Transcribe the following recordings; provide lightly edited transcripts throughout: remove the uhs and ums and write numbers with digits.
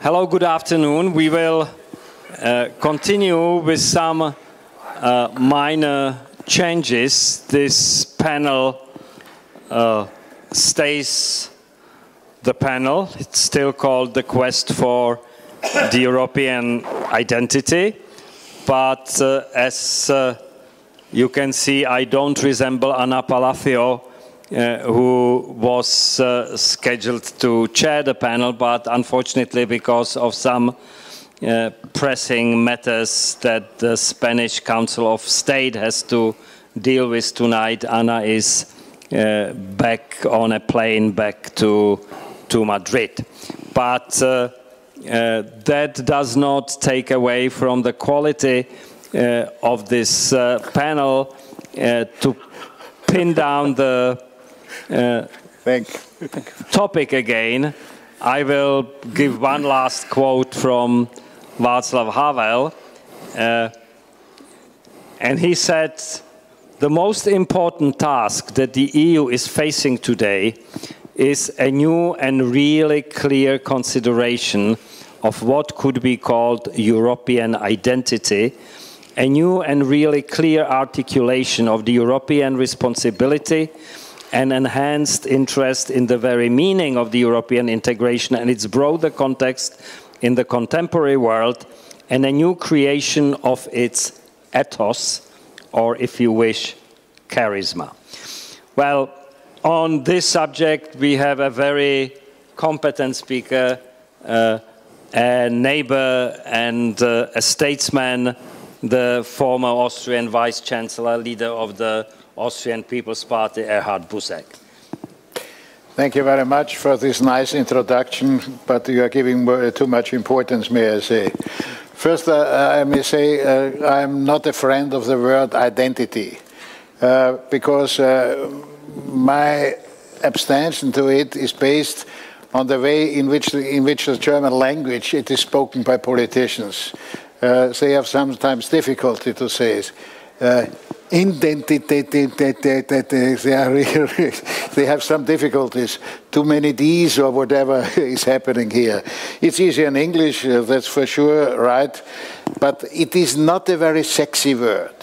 Hello, good afternoon. We will continue with some minor changes. This panel stays the panel. It's still called the Quest for the European Identity. But as you can see, I don't resemble Anna Palacio, who was scheduled to chair the panel, but unfortunately because of some pressing matters that the Spanish Council of State has to deal with tonight, Anna is back on a plane back to Madrid. But that does not take away from the quality of this panel to pin down the topic again. I will give one last quote from Václav Havel, and he said, "The most important task that the EU is facing today is a new and really clear consideration of what could be called European identity, a new and really clear articulation of the European responsibility, an enhanced interest in the very meaning of the European integration and its broader context in the contemporary world, and a new creation of its ethos, or if you wish, charisma." Well, on this subject we have a very competent speaker, a neighbor and a statesman, the former Austrian Vice-Chancellor, leader of the Austrian People's Party, Erhard Busek. Thank you very much for this nice introduction, but you are giving too much importance, may I say. First, I may say I'm not a friend of the word identity, because my abstention to it is based on the way in which the German language it is spoken by politicians. They have sometimes difficulty to say it. Identity, they have some difficulties. Too many D's or whatever is happening here. It's easy in English, that's for sure, right? But it is not a very sexy word.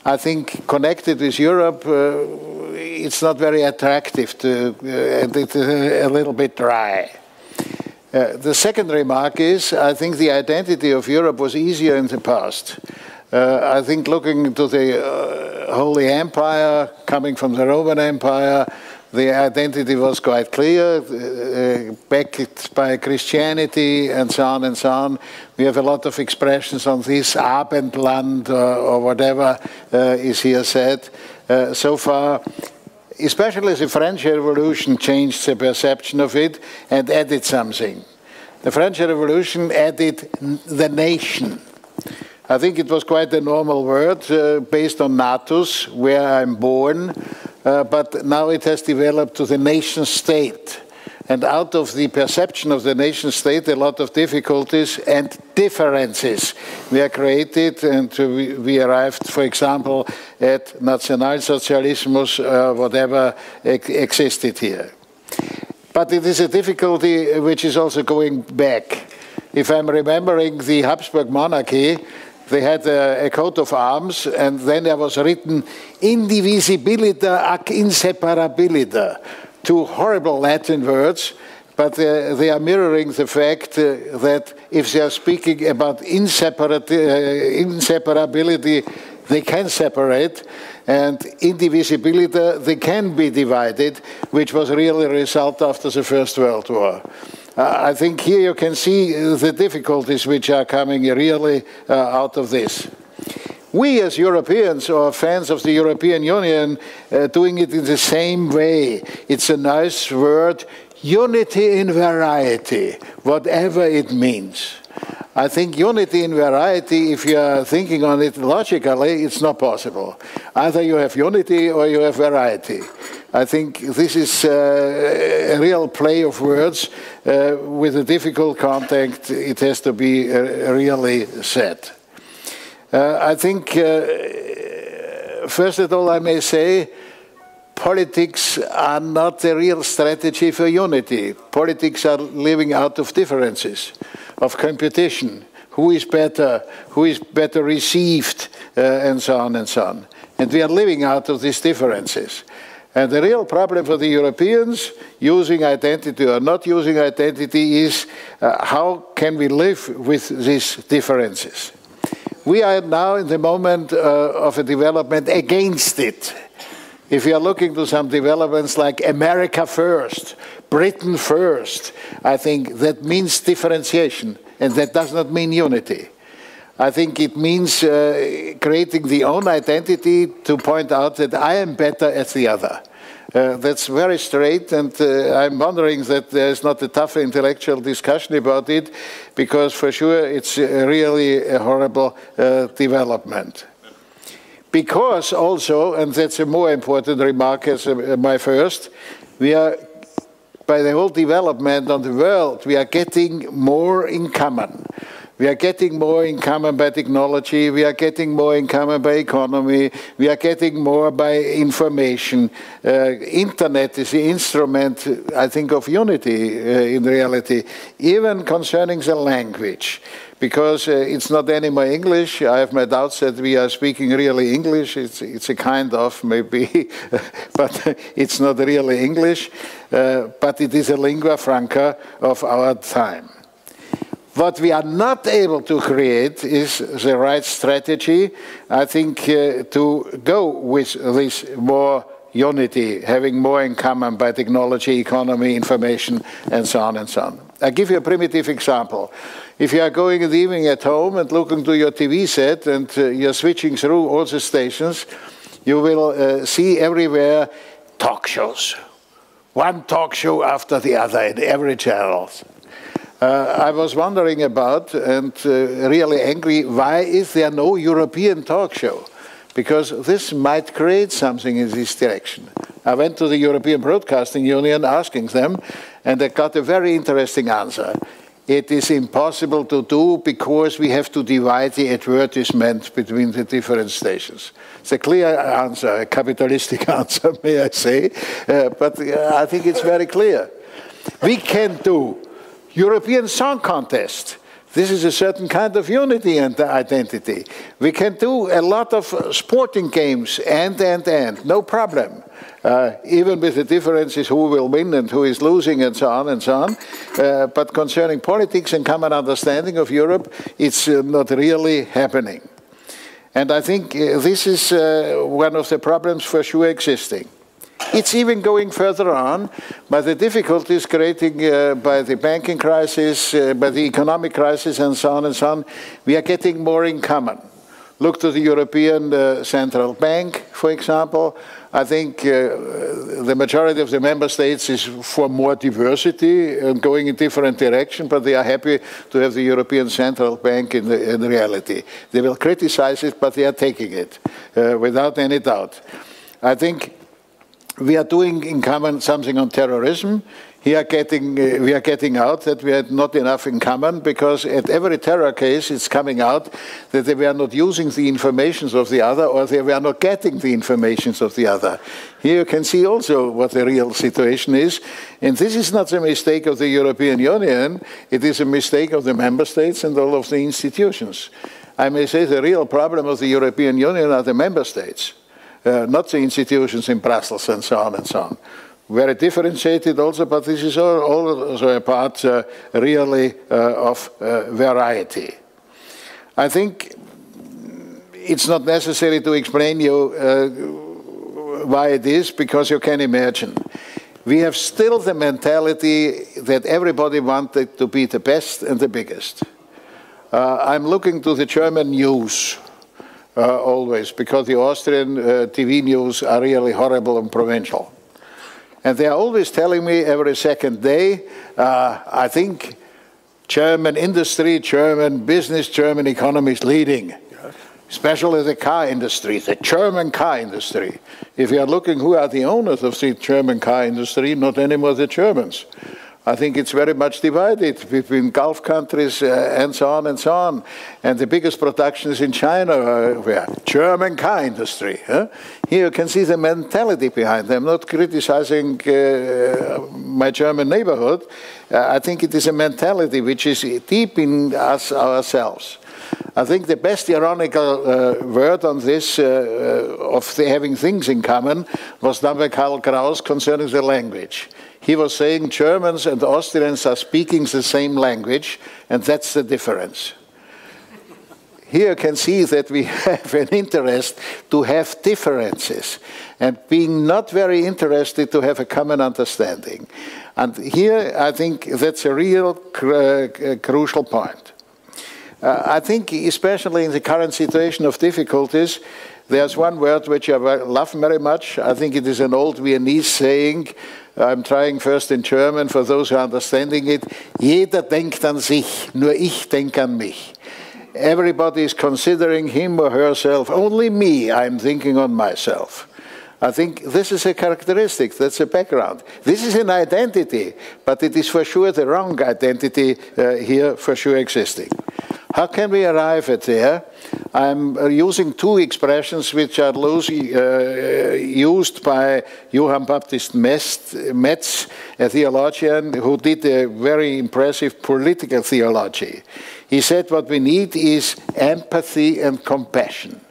I think connected with Europe, it's not very attractive, and it's a little bit dry. The second remark is, I think the identity of Europe was easier in the past. I think looking into the Holy Empire, coming from the Roman Empire, the identity was quite clear, backed by Christianity and so on and so on. We have a lot of expressions on this, Abendland or whatever is here said. So far, especially the French Revolution changed the perception of it and added something. The French Revolution added the nation. I think it was quite a normal word based on natus, where I'm born, but now it has developed to the nation state. And out of the perception of the nation state, a lot of difficulties and differences were created, and we arrived, for example, at Nationalsozialismus, whatever existed here. But it is a difficulty which is also going back. If I'm remembering the Habsburg monarchy, they had a coat of arms, and then there was written, indivisibiliter ac inseparabiliter. Two horrible Latin words, but they are mirroring the fact that if they are speaking about inseparability, they can separate, and indivisibility, they can be divided, which was really a result after the First World War. I think here you can see the difficulties which are coming really out of this. We as Europeans, or fans of the European Union, doing it in the same way. It's a nice word, unity in variety, whatever it means. I think unity in variety, if you are thinking on it logically, it's not possible. Either you have unity or you have variety. I think this is a real play of words with a difficult context. It has to be really said. I think, first of all, I may say, politics are not the real strategy for unity. Politics are living out of differences. of competition. Who is better received, and so on and so on. And we are living out of these differences. And the real problem for the Europeans, using identity or not using identity, is how can we live with these differences? We are now in the moment of a development against it. If you are looking to some developments like America first, Britain first, I think that means differentiation, and that does not mean unity. I think it means creating the own identity to point out that I am better as the other. That's very straight, and I'm wondering that there's not a tough intellectual discussion about it, because for sure it's really a horrible development. Because also, and that's a more important remark as my first, we are, by the whole development of the world, we are getting more in common. We are getting more in common by technology, we are getting more in common by economy, we are getting more by information. Internet is the instrument, I think, of unity in reality, even concerning the language. Because it's not anymore English. I have my doubts that we are speaking really English. It's a kind of, maybe, but it's not really English. But it is a lingua franca of our time. What we are not able to create is the right strategy, I think, to go with this more unity, having more in common by technology, economy, information, and so on and so on. I'll give you a primitive example. If you are going in the evening at home and looking to your TV set and you're switching through all the stations, you will see everywhere talk shows. One talk show after the other in every channel. I was wondering about, and really angry, why is there no European talk show? Because this might create something in this direction. I went to the European Broadcasting Union asking them, and I got a very interesting answer. It is impossible to do because we have to divide the advertisement between the different stations. It's a clear answer, a capitalistic answer, may I say, but I think it's very clear. We can do European Song Contest. This is a certain kind of unity and identity. We can do a lot of sporting games and, no problem. Even with the differences who will win and who is losing and so on and so on. But concerning politics and common understanding of Europe, it's not really happening. And I think this is one of the problems for sure existing. It's even going further on, but the difficulties created by the banking crisis, by the economic crisis, and so on, we are getting more in common. Look to the European Central Bank, for example. I think the majority of the member states is for more diversity and going in different directions, but they are happy to have the European Central Bank in reality. They will criticize it, but they are taking it, without any doubt. I think we are doing in common something on terrorism. We are getting out that we had not enough in common, because at every terror case it's coming out that they were not using the information of the other, or they were not getting the information of the other. Here you can see also what the real situation is. And this is not a mistake of the European Union, it is a mistake of the member states and all of the institutions. I may say the real problem of the European Union are the member states. Not the institutions in Brussels and so on and so on. Very differentiated also, but this is also a part really of variety. I think it's not necessary to explain you why it is, because you can imagine. We have still the mentality that everybody wanted to be the best and the biggest. I'm looking to the German news. Always, because the Austrian TV news are really horrible and provincial. And they are always telling me every second day, I think German industry, German business, German economy is leading. Especially the car industry, the German car industry. If you are looking who are the owners of the German car industry, not anymore the Germans. I think it's very much divided between Gulf countries and so on and so on. And the biggest production is in China, where German car industry. Here you can see the mentality behind them. I'm not criticizing my German neighborhood. I think it is a mentality which is deep in us ourselves. I think the best ironical word on this, of having things in common, was done by Karl Kraus concerning the language. He was saying Germans and Austrians are speaking the same language, and that's the difference. Here you can see that we have an interest to have differences, and being not very interested to have a common understanding. And here I think that's a real crucial point. I think especially in the current situation of difficulties, there's one word which I love very much. I think it is an old Viennese saying. I'm trying first in German for those who are understanding it. Jeder denkt an sich, nur ich denke an mich. Everybody is considering him or herself. Only me, I'm thinking on myself. I think this is a characteristic, that's a background. This is an identity, but it is for sure the wrong identity here for sure existing. How can we arrive at there? I'm using two expressions which are used by Johann Baptist Metz, a theologian who did a very impressive political theology. He said what we need is empathy and compassion.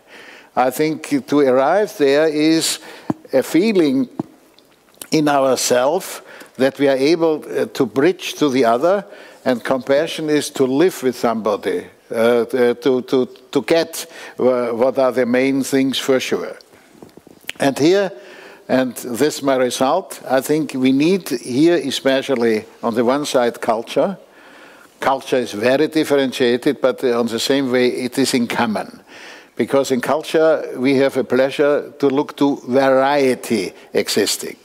I think to arrive there is a feeling in ourselves that we are able to bridge to the other, and compassion is to live with somebody, to get what are the main things for sure. And here, and this is my result, I think we need here especially on the one side culture. Culture is very differentiated, but on the same way it is in common. Because in culture we have a pleasure to look to variety existing.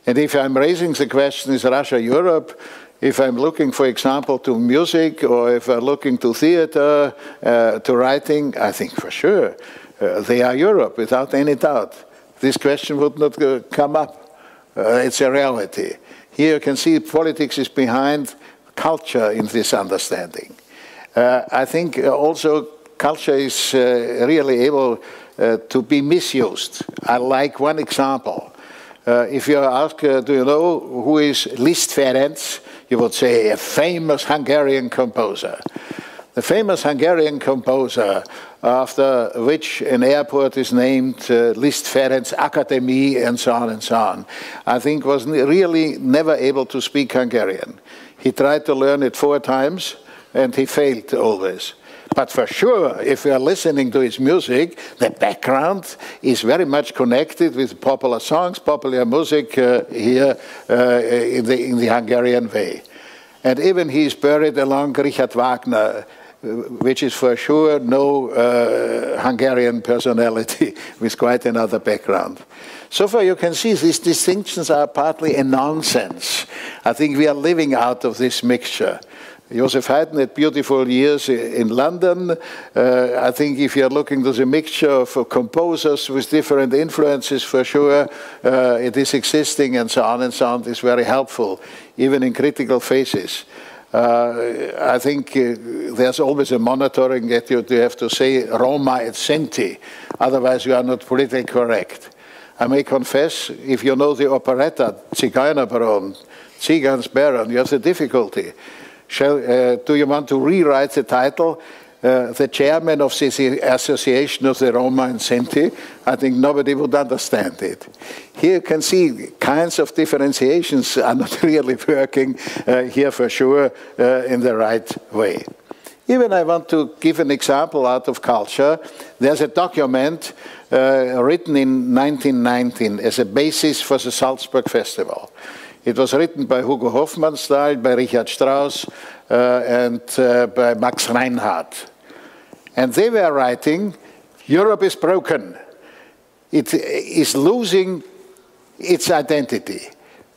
And if I'm raising the question, is Russia Europe? If I'm looking, for example, to music, or if I'm looking to theater, to writing, I think for sure they are Europe, without any doubt. This question would not come up. It's a reality. Here you can see politics is behind culture in this understanding. I think also culture is really able to be misused. I like one example. If you ask, do you know who is Liszt Ferenc? You would say a famous Hungarian composer. The famous Hungarian composer, after which an airport is named Liszt Ferenc Academy, and so on and so on, I think was really never able to speak Hungarian. He tried to learn it 4 times, and he failed always. But for sure, if we are listening to his music, the background is very much connected with popular songs, popular music here in the Hungarian way. And even he is buried along Richard Wagner, which is for sure no Hungarian personality with quite another background. So far you can see these distinctions are partly a nonsense. I think we are living out of this mixture. Joseph Haydn had beautiful years in London. I think if you're looking to the mixture of composers with different influences, for sure it is existing, and so on, is very helpful, even in critical phases. I think there's always a monitoring that you have to say Roma et senti, otherwise you are not politically correct. I may confess, if you know the operetta, Zigeunerbaron, Zigans Baron, you have the difficulty. Do you want to rewrite the title, the chairman of the Association of the Roma and Sinti? I think nobody would understand it. Here you can see kinds of differentiations are not really working here for sure in the right way. Even I want to give an example out of culture. There's a document written in 1919 as a basis for the Salzburg Festival. It was written by Hugo Hofmannsthal, by Richard Strauss, and by Max Reinhardt. And they were writing, Europe is broken. It is losing its identity.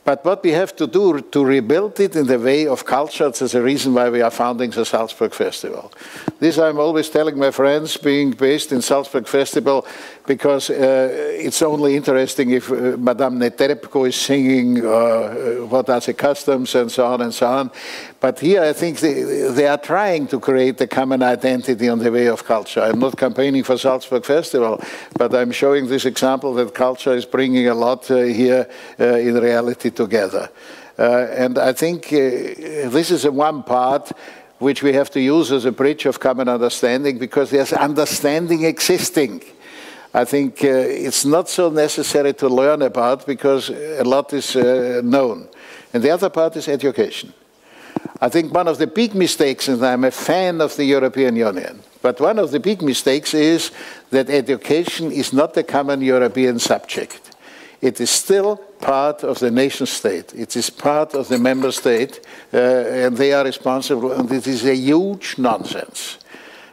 But what we have to do to rebuild it in the way of culture, that's the reason why we are founding the Salzburg Festival. This I'm always telling my friends, being based in Salzburg Festival, because it's only interesting if Madame Netrebko is singing what are the customs and so on and so on. But here I think they are trying to create a common identity on the way of culture. I'm not campaigning for Salzburg Festival, but I'm showing this example that culture is bringing a lot here in reality together. And I think this is one part which we have to use as a bridge of common understanding, because there's understanding existing. I think it's not so necessary to learn about, because a lot is known. And the other part is education. I think one of the big mistakes, and I'm a fan of the European Union, but one of the big mistakes is that education is not a common European subject. It is still part of the nation state. It is part of the member state, and they are responsible, and it is a huge nonsense,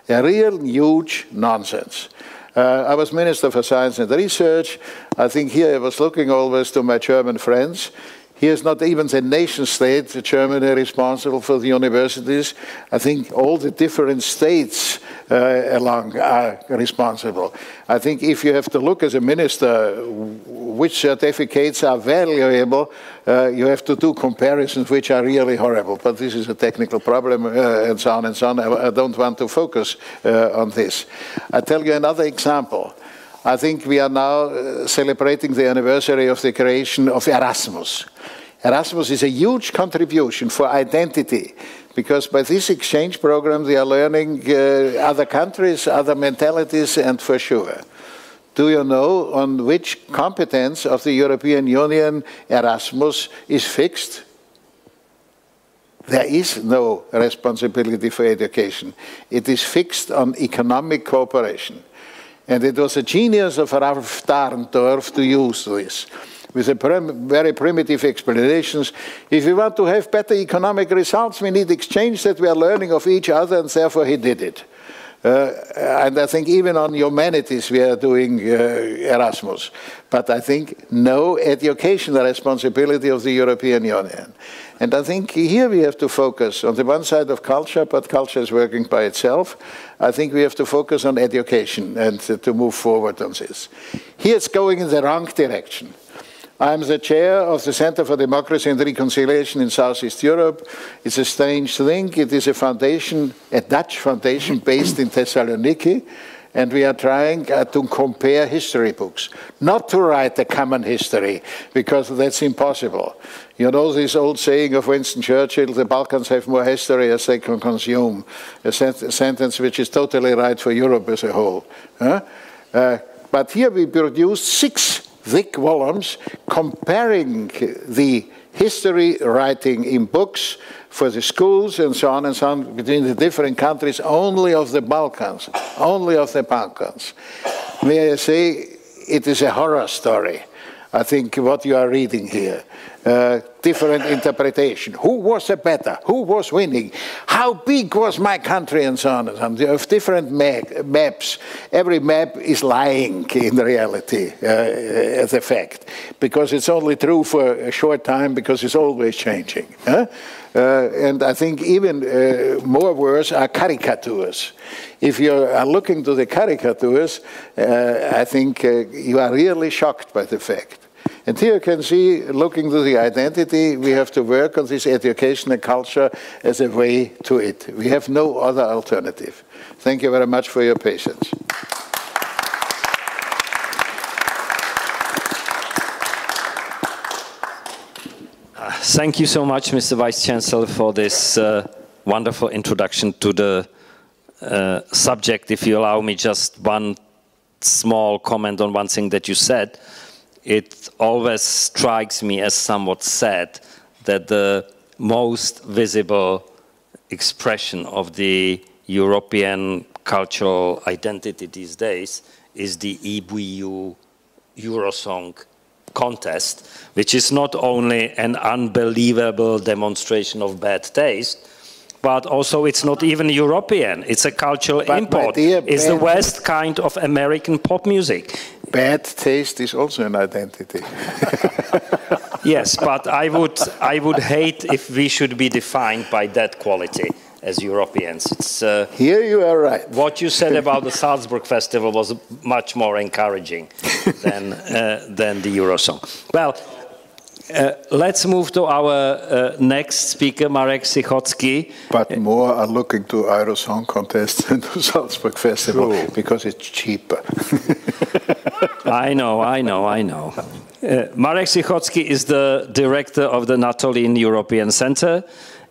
a real huge nonsense. I was Minister for Science and Research. I think here I was looking always to my German friends. Here is not even the nation state, Germany, responsible for the universities. I think all the different states along are responsible. I think if you have to look as a minister which certificates are valuable, you have to do comparisons which are really horrible. But this is a technical problem and so on and so on. I don't want to focus on this. I'll tell you another example. I think we are now celebrating the anniversary of the creation of Erasmus. Erasmus is a huge contribution for identity, because by this exchange program they are learning other countries, other mentalities, and for sure. Do you know on which competence of the European Union Erasmus is fixed? There is no responsibility for education. It is fixed on economic cooperation. And it was a genius of Ralph Dahrendorf to use this, with very primitive explanations. If we want to have better economic results, we need exchange, that we are learning of each other, and therefore he did it. And I think even on humanities we are doing Erasmus. But I think no educational responsibility of the European Union. And I think here we have to focus on the one side of culture, but culture is working by itself. I think we have to focus on education and to move forward on this. Here it's going in the wrong direction. I'm the chair of the Center for Democracy and Reconciliation in Southeast Europe. It's a strange thing. It is a foundation, a Dutch foundation based in Thessaloniki, and we are trying to compare history books, not to write a common history, because that's impossible. You know this old saying of Winston Churchill, the Balkans have more history as they can consume, a sentence which is totally right for Europe as a whole. But here we produced 6 thick volumes comparing the history writing in books for the schools and so on between the different countries, only of the Balkans, only of the Balkans. May I say, it is a horror story, I think, what you are reading here. Different interpretation. Who was the better? Who was winning? How big was my country? And so on and so on. You have different maps. Every map is lying in reality as a fact, because it's only true for a short time, because it's always changing. And I think even more worse are caricatures. If you are looking to the caricatures, I think you are really shocked by the fact. And here you can see, looking to the identity, we have to work on this education and culture as a way to it. We have no other alternative. Thank you very much for your patience. Thank you so much, Mr. Vice-Chancellor, for this wonderful introduction to the subject. If you allow me just one small comment on one thing that you said. It always strikes me as somewhat sad that the most visible expression of the European cultural identity these days is the EBU Eurosong contest, which is not only an unbelievable demonstration of bad taste, but also it's not even European. It's a cultural import. It's the West kind of American pop music. Bad taste is also an identity. Yes, but I would hate if we should be defined by that quality as Europeans. It's, here you are right. What you said about the Salzburg Festival was much more encouraging than the Eurosong. Well, let's move to our next speaker, Marek Cichocki. But more are looking to Eurosong contest than to Salzburg Festival because it's cheaper. I know. Marek Cichocki is the director of the Natolin European Center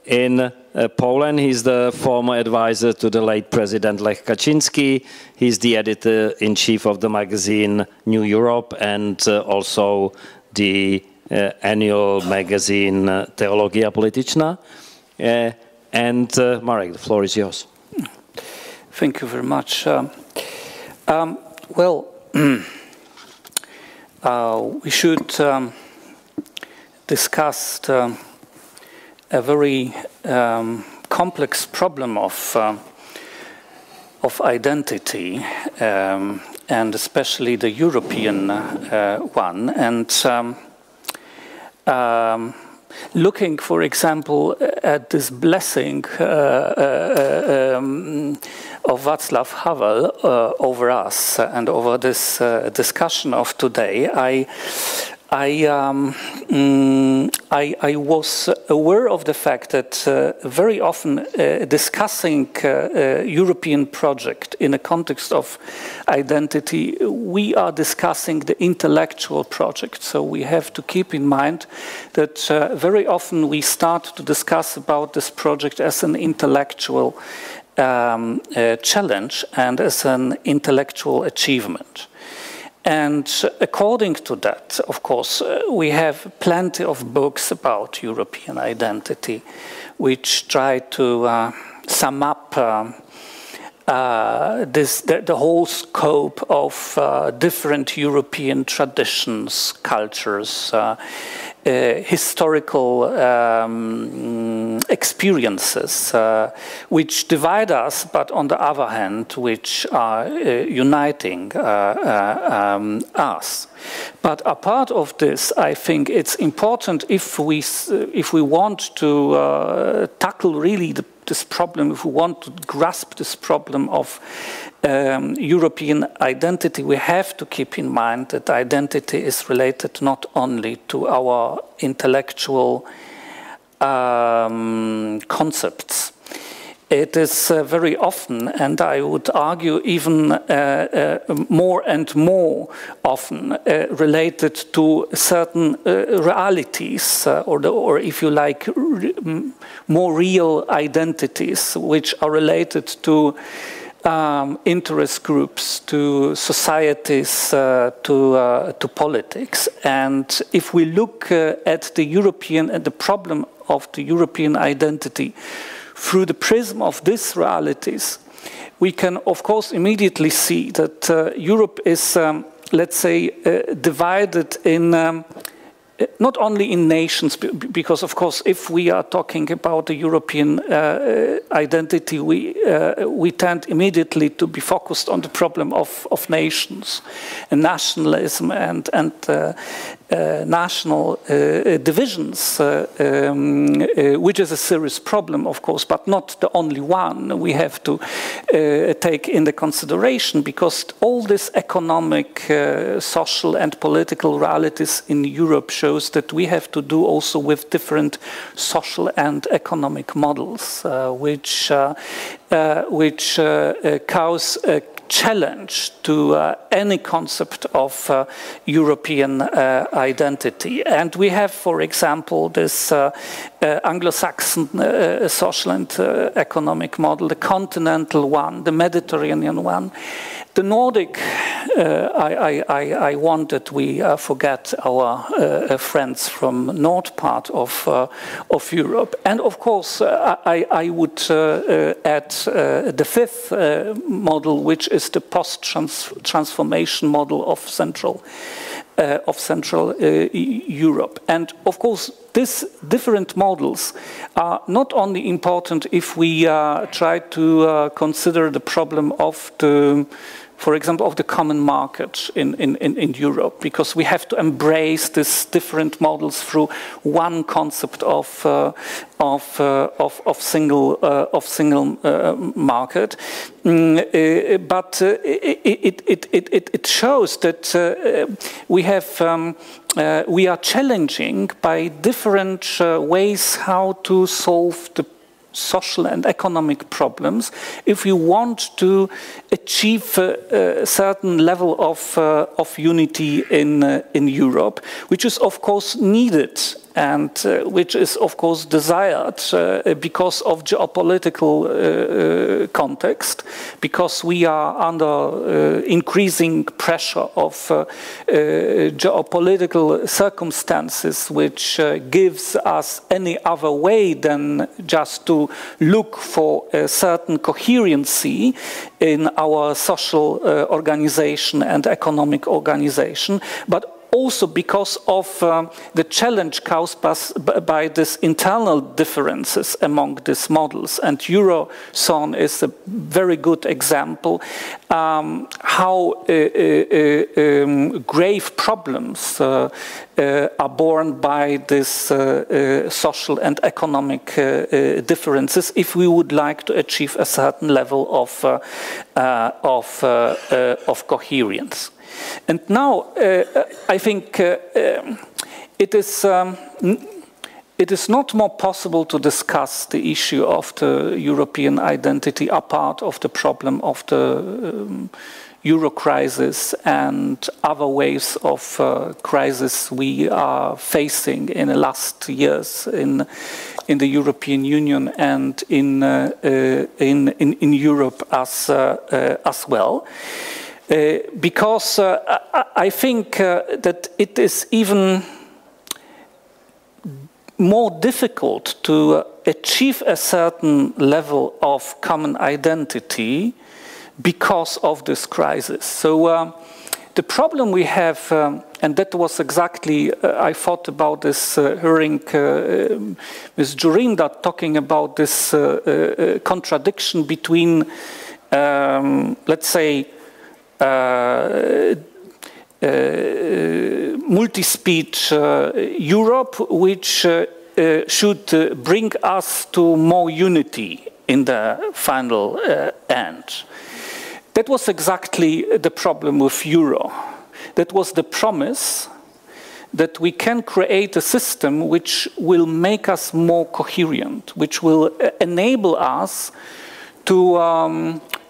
in Poland. He's the former advisor to the late President Lech Kaczynski. He's the editor-in-chief of the magazine New Europe and also the annual magazine Teologia Polityczna. Marek, the floor is yours. Thank you very much. We should discuss a very complex problem of identity, and especially the European one. And looking, for example, at this blessing of Václav Havel over us and over this discussion of today, I was aware of the fact that very often discussing European project in a context of identity, we are discussing the intellectual project. So we have to keep in mind that very often we start to discuss about this project as an intellectual challenge and as an intellectual achievement. And according to that, of course, we have plenty of books about European identity, which try to sum up the whole scope of different European traditions, cultures, historical experiences, which divide us, but on the other hand, which are uniting us. But apart of this, I think it's important if we want to tackle really this problem, if we want to grasp this problem of European identity, we have to keep in mind that identity is related not only to our intellectual concepts. It is very often, and I would argue even more and more often, related to certain realities, or if you like, more real identities, which are related to interest groups, to societies, to politics. And if we look at the problem of the European identity through the prism of these realities, we can, of course, immediately see that Europe is, let's say, divided in not only in nations, because, of course, if we are talking about the European identity, we tend immediately to be focused on the problem of nations and nationalism and national divisions, which is a serious problem, of course, but not the only one we have to take into consideration, because all these economic, social and political realities in Europe shows that we have to do also with different social and economic models, which cause a challenge to any concept of European identity. And we have, for example, this Anglo-Saxon social and economic model, the continental one, the Mediterranean one. The Nordic, I want that we forget our friends from north part of Europe. And of course, I would add the fifth model, which is the post-transformation model of Central Europe. And of course, these different models are not only important if we try to consider the problem of the for example, of the common market in Europe, because we have to embrace these different models through one concept of single market. But it shows that we are challenging by different ways how to solve the social and economic problems if we want to achieve a certain level of unity in Europe, which is of course needed and which is of course desired because of geopolitical context, because we are under increasing pressure of geopolitical circumstances, which gives us any other way than just to look for a certain coherency in our social organization and economic organization, but also because of the challenge caused by these internal differences among these models. And Eurozone is a very good example how grave problems are borne by these social and economic differences if we would like to achieve a certain level of coherence. And now, I think it is not more possible to discuss the issue of the European identity apart of the problem of the Euro crisis and other waves of crisis we are facing in the last years in the European Union and in Europe as well. Because I think that it is even more difficult to achieve a certain level of common identity because of this crisis. So the problem we have, and that was exactly, I thought about this hearing Ms. Jorinda talking about this contradiction between, let's say, multi-speech Europe, which should bring us to more unity in the final end. That was exactly the problem with Euro. That was the promise that we can create a system which will make us more coherent, which will enable us to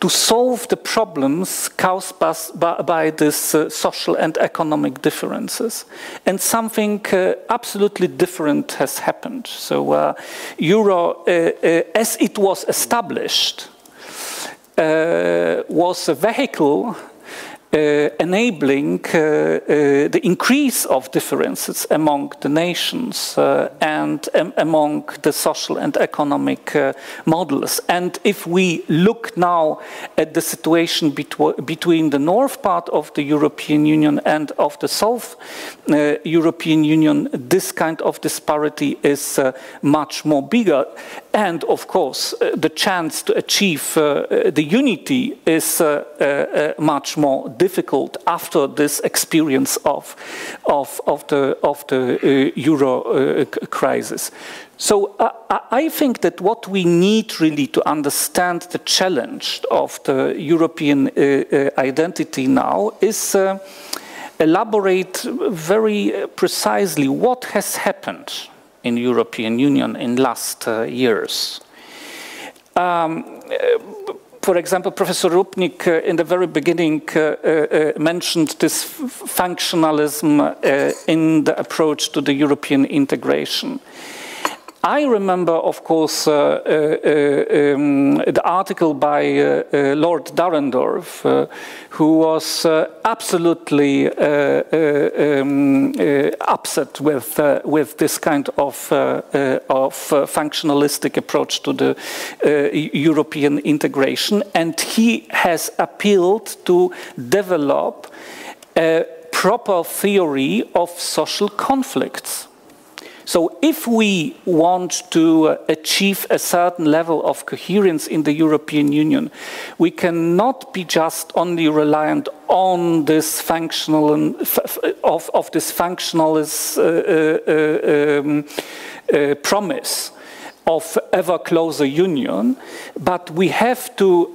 solve the problems caused by these social and economic differences. And something absolutely different has happened. So Euro, as it was established, was a vehicle enabling the increase of differences among the nations and among the social and economic models. And if we look now at the situation between the north part of the European Union and of the south European Union, this kind of disparity is much more bigger. And of course, the chance to achieve the unity is much more difficult after this experience of the Euro crisis. So I think that what we need really to understand the challenge of the European identity now is elaborate very precisely what has happened in the European Union in last years. For example, Professor Rupnik in the very beginning mentioned this functionalism in the approach to the European integration. I remember, of course, the article by Lord Dahrendorf, who was absolutely upset with this kind of functionalistic approach to the European integration, and he has appealed to develop a proper theory of social conflicts. So if we want to achieve a certain level of coherence in the European Union, we cannot be just only reliant on this functional of this functionalist promise of ever closer union, but we have to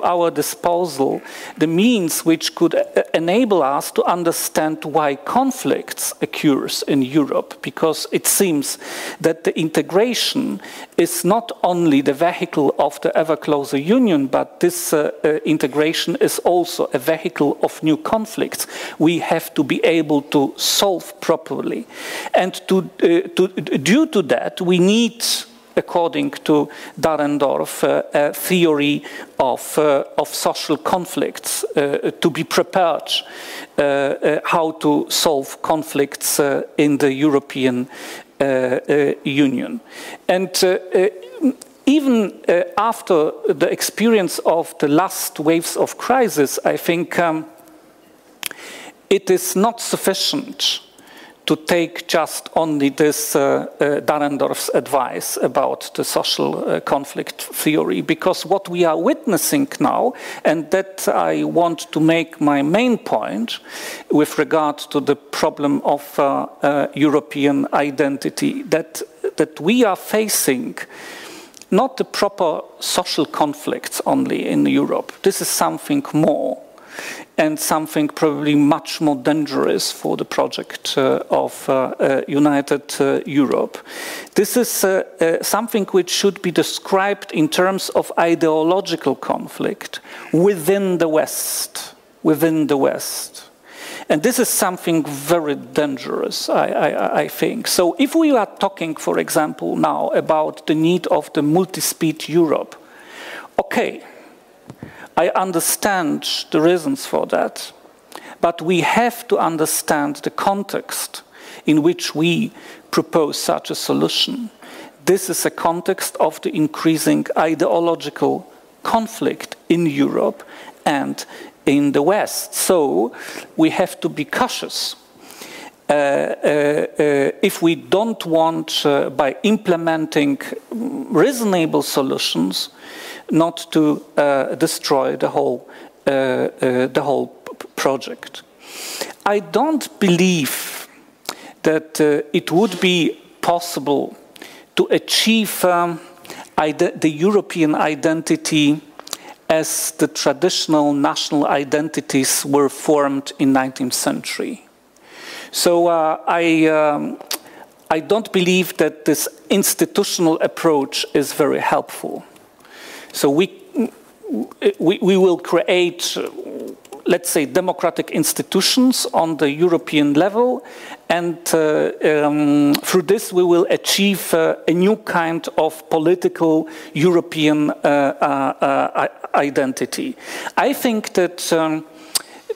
our disposal the means which could enable us to understand why conflicts occurs in Europe, because it seems that the integration is not only the vehicle of the ever closer union, but this integration is also a vehicle of new conflicts we have to be able to solve properly. And due to that, we need, according to Dahrendorf, a theory of social conflicts to be prepared how to solve conflicts in the European Union. And even after the experience of the last waves of crisis, I think it is not sufficient to take just only this Dahrendorf's advice about the social conflict theory, because what we are witnessing now, and that I want to make my main point with regard to the problem of European identity, that we are facing not the proper social conflicts only in Europe. This is something more, and something probably much more dangerous for the project of United Europe. This is something which should be described in terms of ideological conflict within the West, And this is something very dangerous, I think. So if we are talking, for example, now about the need of the multi-speed Europe, okay, I understand the reasons for that, but we have to understand the context in which we propose such a solution. This is a context of the increasing ideological conflict in Europe and in the West. So we have to be cautious. If we don't want, by implementing reasonable solutions, not to destroy the whole project. I don't believe that it would be possible to achieve the European identity as the traditional national identities were formed in the 19th century. So I don't believe that this institutional approach is very helpful. So we will create, let's say, democratic institutions on the European level, and through this we will achieve a new kind of political European identity. I think that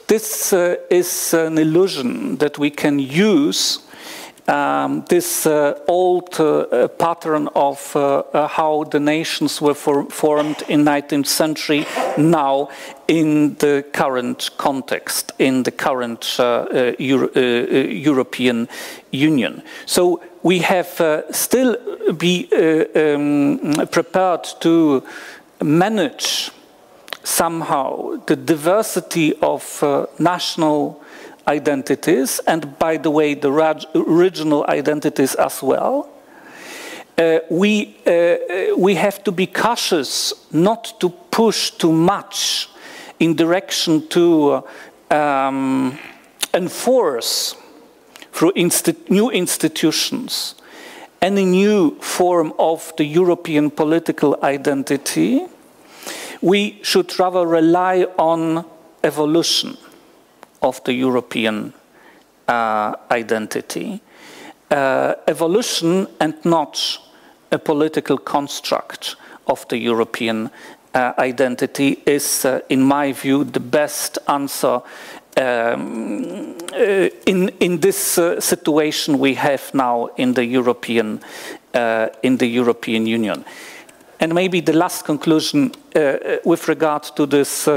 this is an illusion that we can use this old pattern of how the nations were formed in the 19th century now in the current context, in the current European Union. So we have still be prepared to manage somehow the diversity of national identities, and by the way, the regional identities as well. We have to be cautious not to push too much in direction to enforce through new institutions any new form of the European political identity. We should rather rely on evolution of the European identity. Evolution and not a political construct of the European identity is, in my view, the best answer in this situation we have now in the European Union. And maybe the last conclusion with regard to this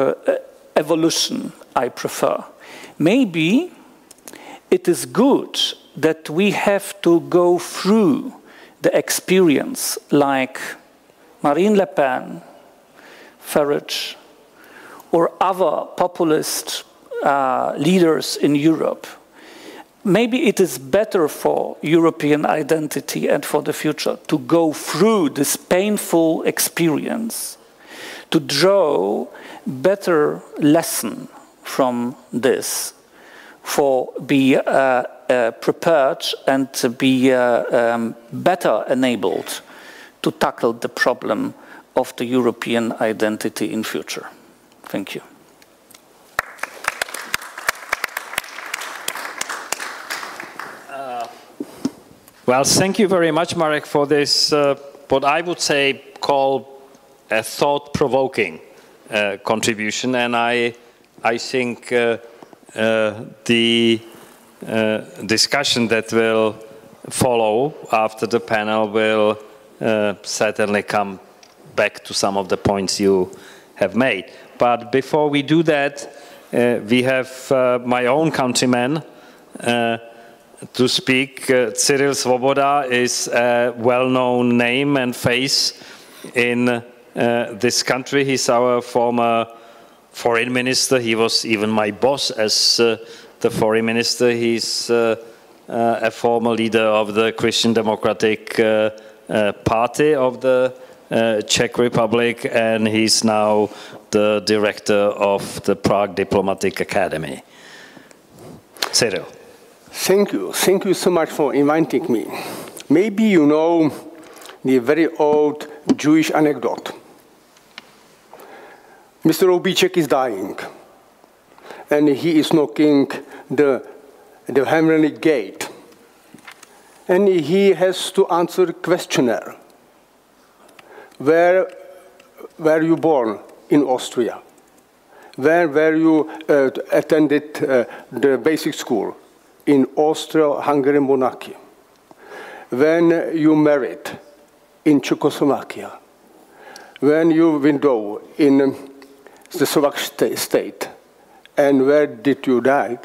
evolution I prefer. Maybe it is good that we have to go through the experience like Marine Le Pen, Farage, or other populist leaders in Europe. Maybe it is better for European identity and for the future to go through this painful experience, to draw better lesson from this, for be prepared and to be better enabled to tackle the problem of the European identity in future. Thank you. Well, thank you very much, Marek, for this, what I would say, call a thought-provoking contribution. And I think the discussion that will follow after the panel will certainly come back to some of the points you have made. But before we do that, we have my own countryman to speak. Cyril Svoboda is a well-known name and face in this country. He's our former foreign minister. He was even my boss as the foreign minister. He's a former leader of the Christian Democratic Party of the Czech Republic, and he's now the director of the Prague Diplomatic Academy. Cyril. Thank you. Thank you so much for inviting me. Maybe you know the very old Jewish anecdote. Mr. Obíček is dying, and he is knocking the heavenly gate, and he has to answer the questionnaire. Where were you born in Austria? Where were you attended the basic school? In Austria-Hungary monarchy. When you married in Czechoslovakia. When you widowed in the Slovak state. And where did you die?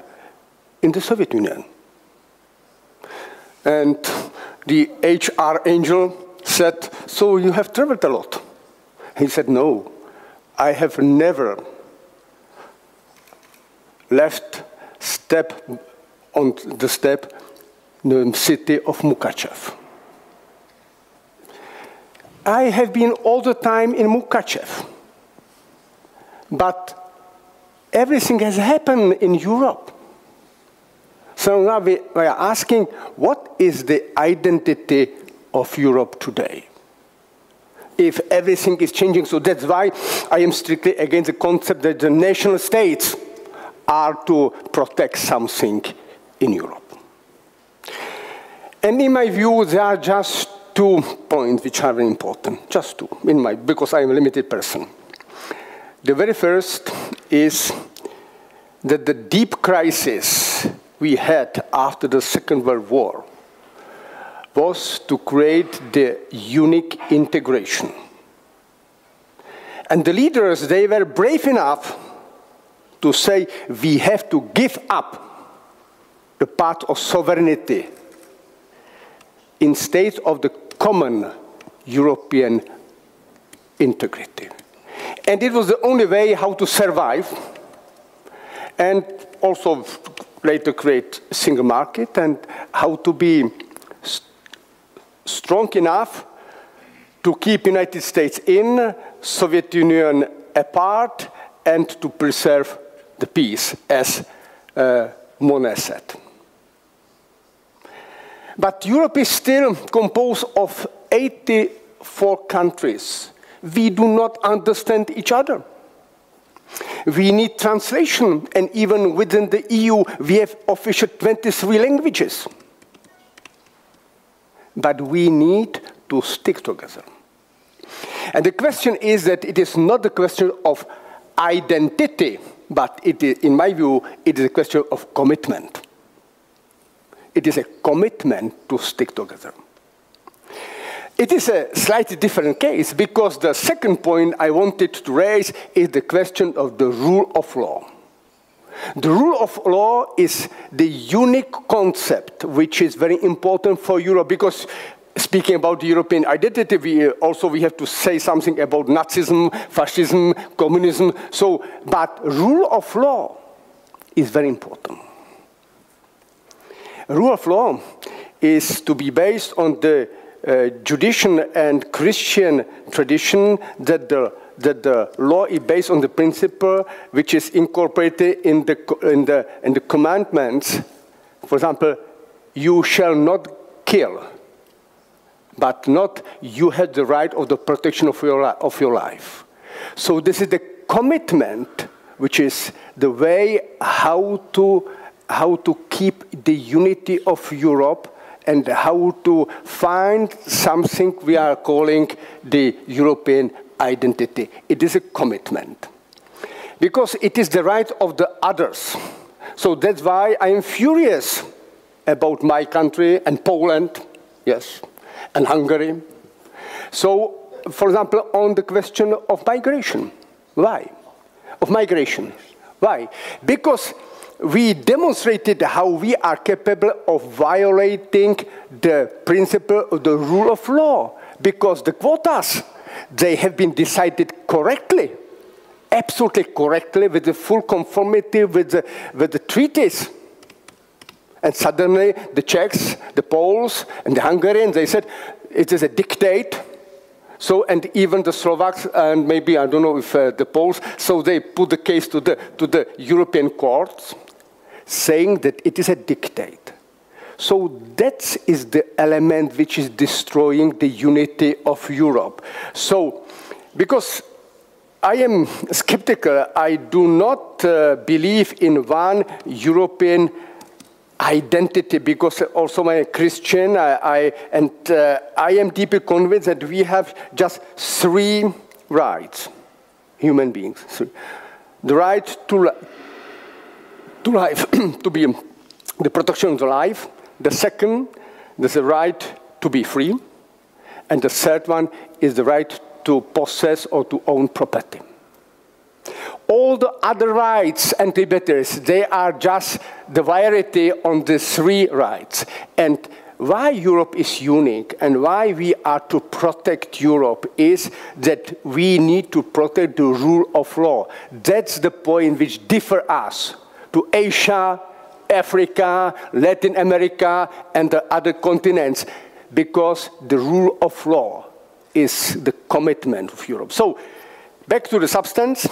In the Soviet Union. And the HR angel said, so you have traveled a lot. He said, no, I have never left on the step the city of Mukachev. I have been all the time in Mukachev, but everything has happened in Europe. So now we are asking, what is the identity of Europe today? If everything is changing, so that's why I am strictly against the concept that the nation states are to protect something in Europe. And in my view, there are just 2 points which are very important, just 2, because I am a limited person. The very first is that the deep crisis we had after the Second World War was to create the unique integration. And the leaders, they were brave enough to say, we have to give up the part of sovereignty instead of the common European integrity. And it was the only way how to survive and also later create a single market and how to be strong enough to keep United States in, Soviet Union apart, and to preserve the peace, as Monet said. But Europe is still composed of 84 countries. We do not understand each other. We need translation, and even within the EU, we have official 23 languages. But we need to stick together. And the question is that it is not a question of identity, but it is, in my view, it is a question of commitment. It is a commitment to stick together. It is a slightly different case because the second point I wanted to raise is the question of the rule of law. The rule of law is the unique concept which is very important for Europe, because speaking about the European identity, we have to say something about Nazism, fascism, communism. So, but rule of law is very important. Rule of law is to be based on the Judean and Christian tradition that the law is based on the principle which is incorporated in the commandments. For example, you shall not kill, but not you have the right of the protection of your life. So this is the commitment, which is the way how to keep the unity of Europe and how to find something we are calling the European identity. It is a commitment. Because it is the right of the others. So that's why I am furious about my country and Poland, yes, and Hungary. So, for example, on the question of migration. Why? Of migration. Why? Because we demonstrated how we are capable of violating the principle of the rule of law. Because the quotas, they have been decided correctly, absolutely correctly, with the full conformity with the treaties. And suddenly the Czechs, the Poles, and the Hungarians, they said, it is a dictate. So, and even the Slovaks, and maybe, I don't know if the Poles, so they put the case to the European courts, saying that it is a dictate. So that is the element which is destroying the unity of Europe. So, because I am skeptical, I do not believe in one European identity, because also I'm a Christian, I am deeply convinced that we have just three rights, human beings. The right to life, to be the protection of the life. The second, there's the right to be free. And the third one is the right to possess or to own property. All the other rights and liberties, they are just the variety on the three rights. And why Europe is unique and why we are to protect Europe is that we need to protect the rule of law. That's the point which differs us to Asia, Africa, Latin America, and the other continents, because the rule of law is the commitment of Europe. So, back to the substance.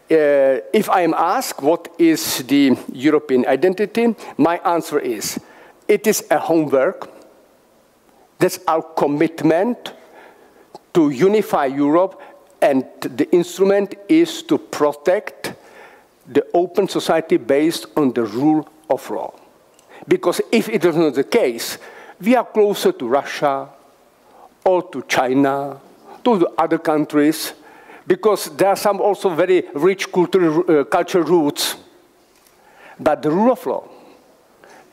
If I am asked what is the European identity, my answer is, it is a homework. That's our commitment to unify Europe, and the instrument is to protect the open society based on the rule of law. Because if it is not the case, we are closer to Russia or to China, to the other countries, because there are some also very rich cultural roots. But the rule of law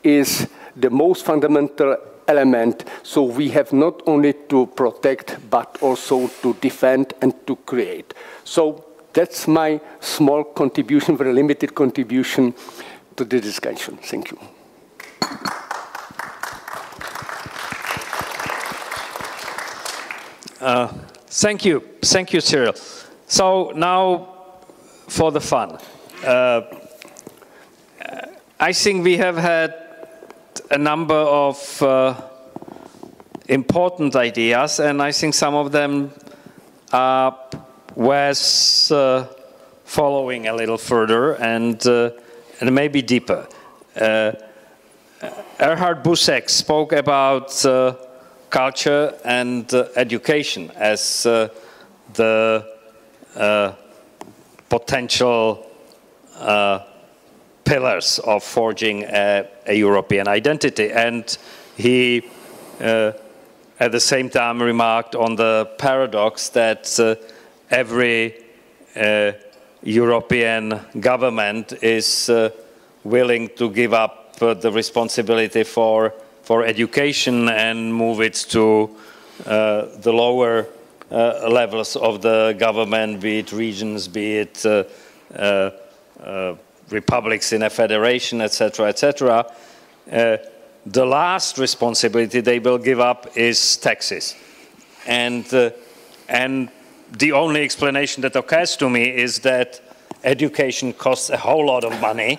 is the most fundamental element, so we have not only to protect, but also to defend and to create. So that's my small contribution, very limited contribution to the discussion. Thank you. Thank you. Thank you, Cyril. So now for the fun. I think we have had a number of important ideas, and I think some of them are worth following a little further and maybe deeper. Erhard Busek spoke about culture and education as the potential pillars of forging a European identity. And he, at the same time, remarked on the paradox that every European government is willing to give up the responsibility for education and move it to the lower levels of the government, be it regions, be it republics in a federation, etc., etc., the last responsibility they will give up is taxes. And the only explanation that occurs to me is that education costs a whole lot of money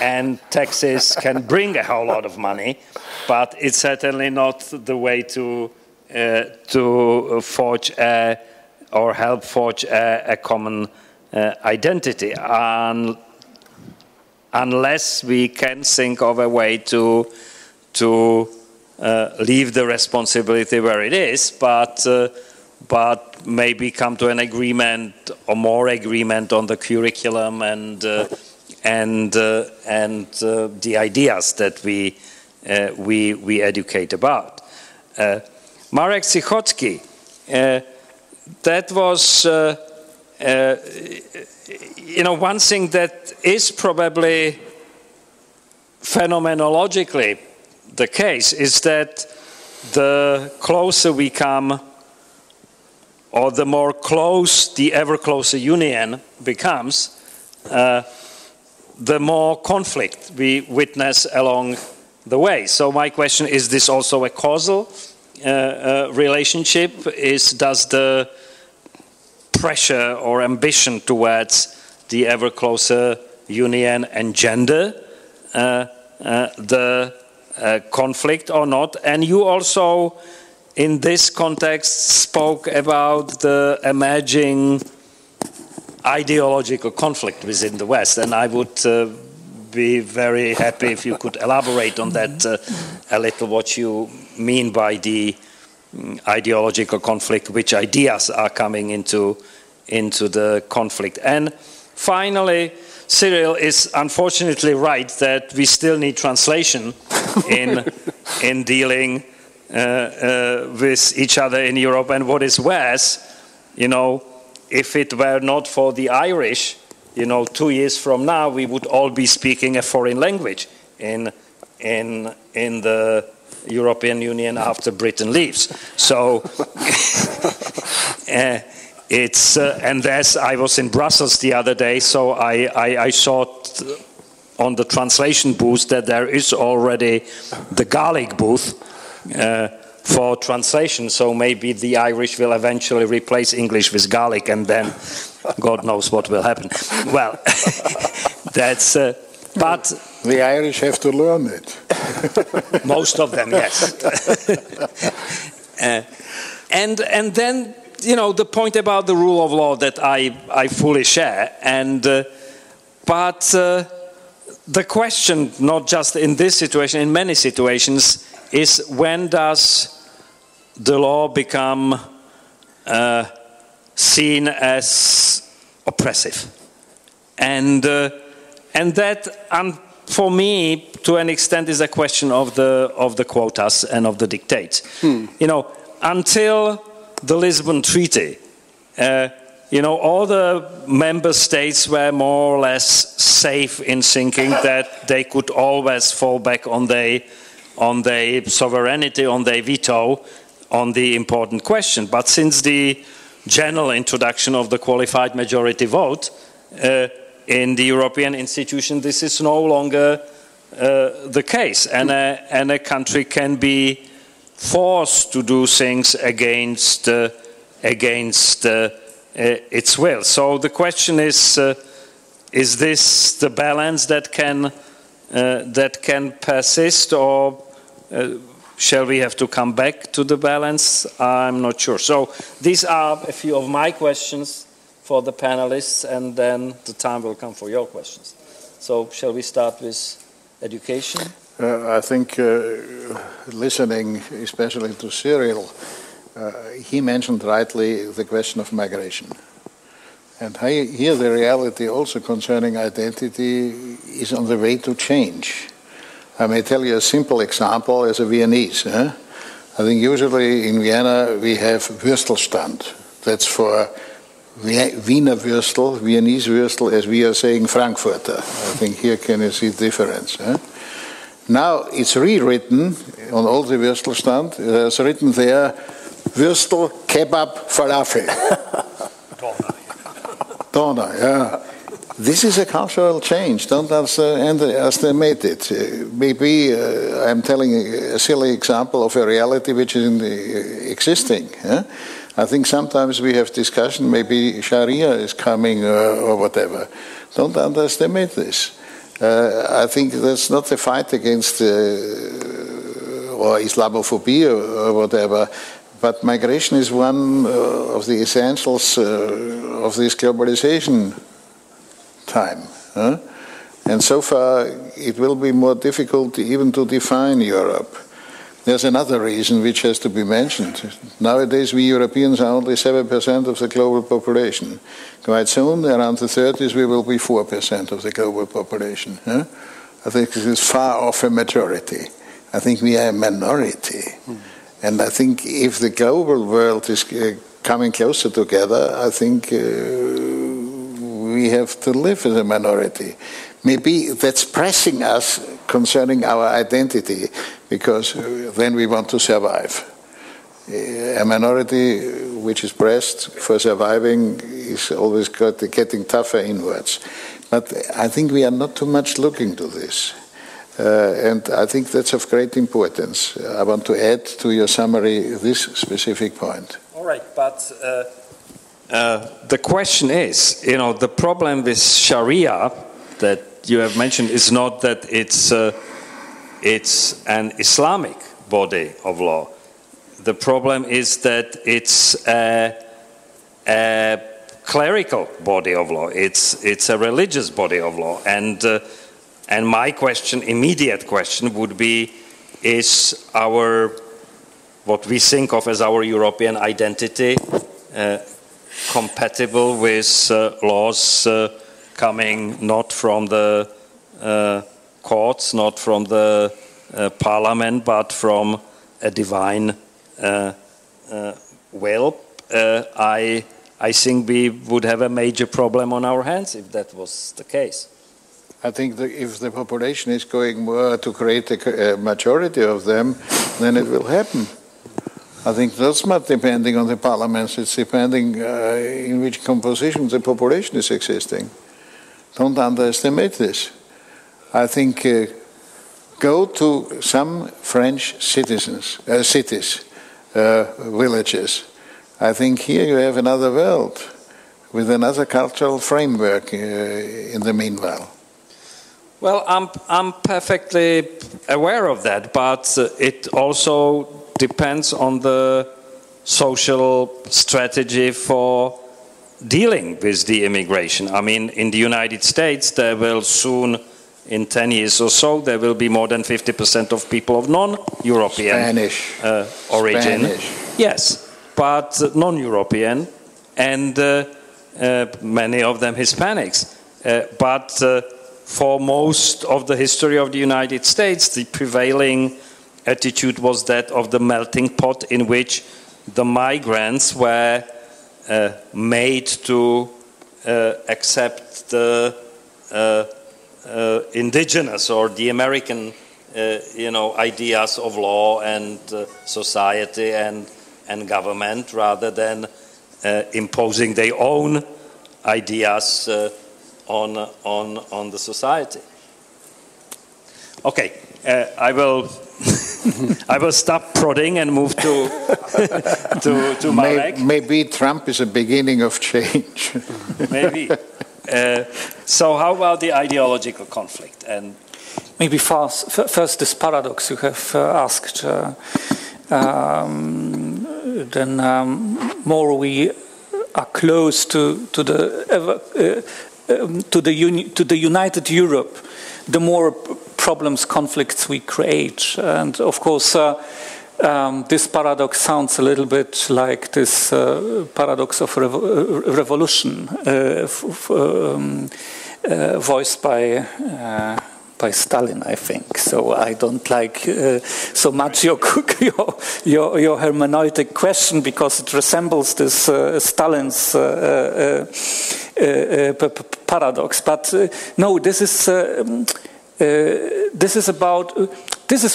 and taxes can bring a whole lot of money, but it's certainly not the way to forge or help forge a common identity, unless we can think of a way to leave the responsibility where it is, but maybe come to an agreement or more agreement on the curriculum and the ideas that we educate about. Marek Cichocki, that was one thing that is probably phenomenologically the case is that the closer we come, or the more close the ever closer union becomes, the more conflict we witness along the way. So my question, is this also a causal relationship? Does the pressure or ambition towards the ever closer union engender the conflict or not? And you also, in this context, spoke about the emerging ideological conflict within the West, and I would be very happy if you could elaborate on that a little, what you mean by the ideological conflict, which ideas are coming into the conflict. And finally, Cyril is unfortunately right that we still need translation in dealing with each other in Europe. And what is worse, if it were not for the Irish, 2 years from now we would all be speaking a foreign language in the European Union after Britain leaves. So and as I was in Brussels the other day, so I saw on the translation booth that there is already the Gaelic booth for translation, so maybe the Irish will eventually replace English with Gaelic, and then God knows what will happen. Well, that's but the Irish have to learn it. Most of them, yes. And then the point about the rule of law that I fully share, and but the question, not just in this situation, in many situations, is when does the law become seen as oppressive? And that, for me, to an extent, is a question of the quotas and of the dictates. Until the Lisbon Treaty, all the member states were more or less safe in thinking that they could always fall back on their sovereignty, on their veto, on the important question. But since the general introduction of the qualified majority vote in the European institution, this is no longer the case, and a country can be forced to do things against its will. So the question is this the balance that can persist, or shall we have to come back to the balance? I'm not sure. So these are a few of my questions for the panelists, and then the time will come for your questions. So shall we start with education? I think listening especially to Cyril, he mentioned rightly the question of migration. And here the reality also concerning identity is on the way to change. I may tell you a simple example as a Viennese. I think usually in Vienna we have Würstelstand. That's for Wiener Würstel, Viennese Würstel, as we are saying Frankfurter. I think here can you see the difference. Now it's rewritten on all the Würstelstand. It's written there, Würstel, Kebab, Falafel. Doner, yeah. This is a cultural change. Don't underestimate it. Maybe I'm telling a silly example of a reality which is existing. I think sometimes we have discussion, maybe Sharia is coming or whatever. Don't underestimate this. I think that's not a fight against or Islamophobia or whatever, but migration is one of the essentials of this globalization time. And so far it will be more difficult even to define Europe. There's another reason which has to be mentioned. Nowadays we Europeans are only 7% of the global population. Quite soon, around the 30s, we will be 4% of the global population. I think this is far off a majority. I think we are a minority. And I think if the global world is coming closer together, I think we have to live as a minority. Maybe that's pressing us concerning our identity, because then we want to survive. A minority which is pressed for surviving is always getting tougher inwards. But I think we are not too much looking to this. And I think that's of great importance. I want to add to your summary this specific point. All right, but the question is, the problem with Sharia that you have mentioned is not that it's an Islamic body of law. The problem is that it's a clerical body of law. It's a religious body of law. And my immediate question would be, is what we think of as our European identity compatible with laws coming not from the courts, not from the parliament, but from a divine will? I think we would have a major problem on our hands if that was the case. I think that if the population is going more to create a majority of them, then it will happen. I think that's not depending on the parliaments, it's depending in which composition the population is existing. Don't underestimate this. I think go to some French cities, villages. I think here you have another world with another cultural framework in the meanwhile. Well, I'm perfectly aware of that, but it also depends on the social strategy for dealing with the immigration. I mean, in the United States, there will soon, in 10 years or so, there will be more than 50% of people of non-European origin. Spanish. Yes, but non-European, and many of them Hispanics. But for most of the history of the United States, the prevailing attitude was that of the melting pot in which the migrants were made to accept the indigenous or the American, ideas of law and society and government, rather than imposing their own ideas on the society. Okay, I will stop prodding and move to Marek. Maybe Trump is a beginning of change. Maybe. So how about the ideological conflict? And maybe first this paradox you have asked. Then more we are close to the united Europe, the more problems, conflicts we create. And of course, this paradox sounds a little bit like this paradox of revolution voiced by Stalin, I think. So I don't like so much your hermeneutic question, because it resembles this Stalin's paradox. But no, this is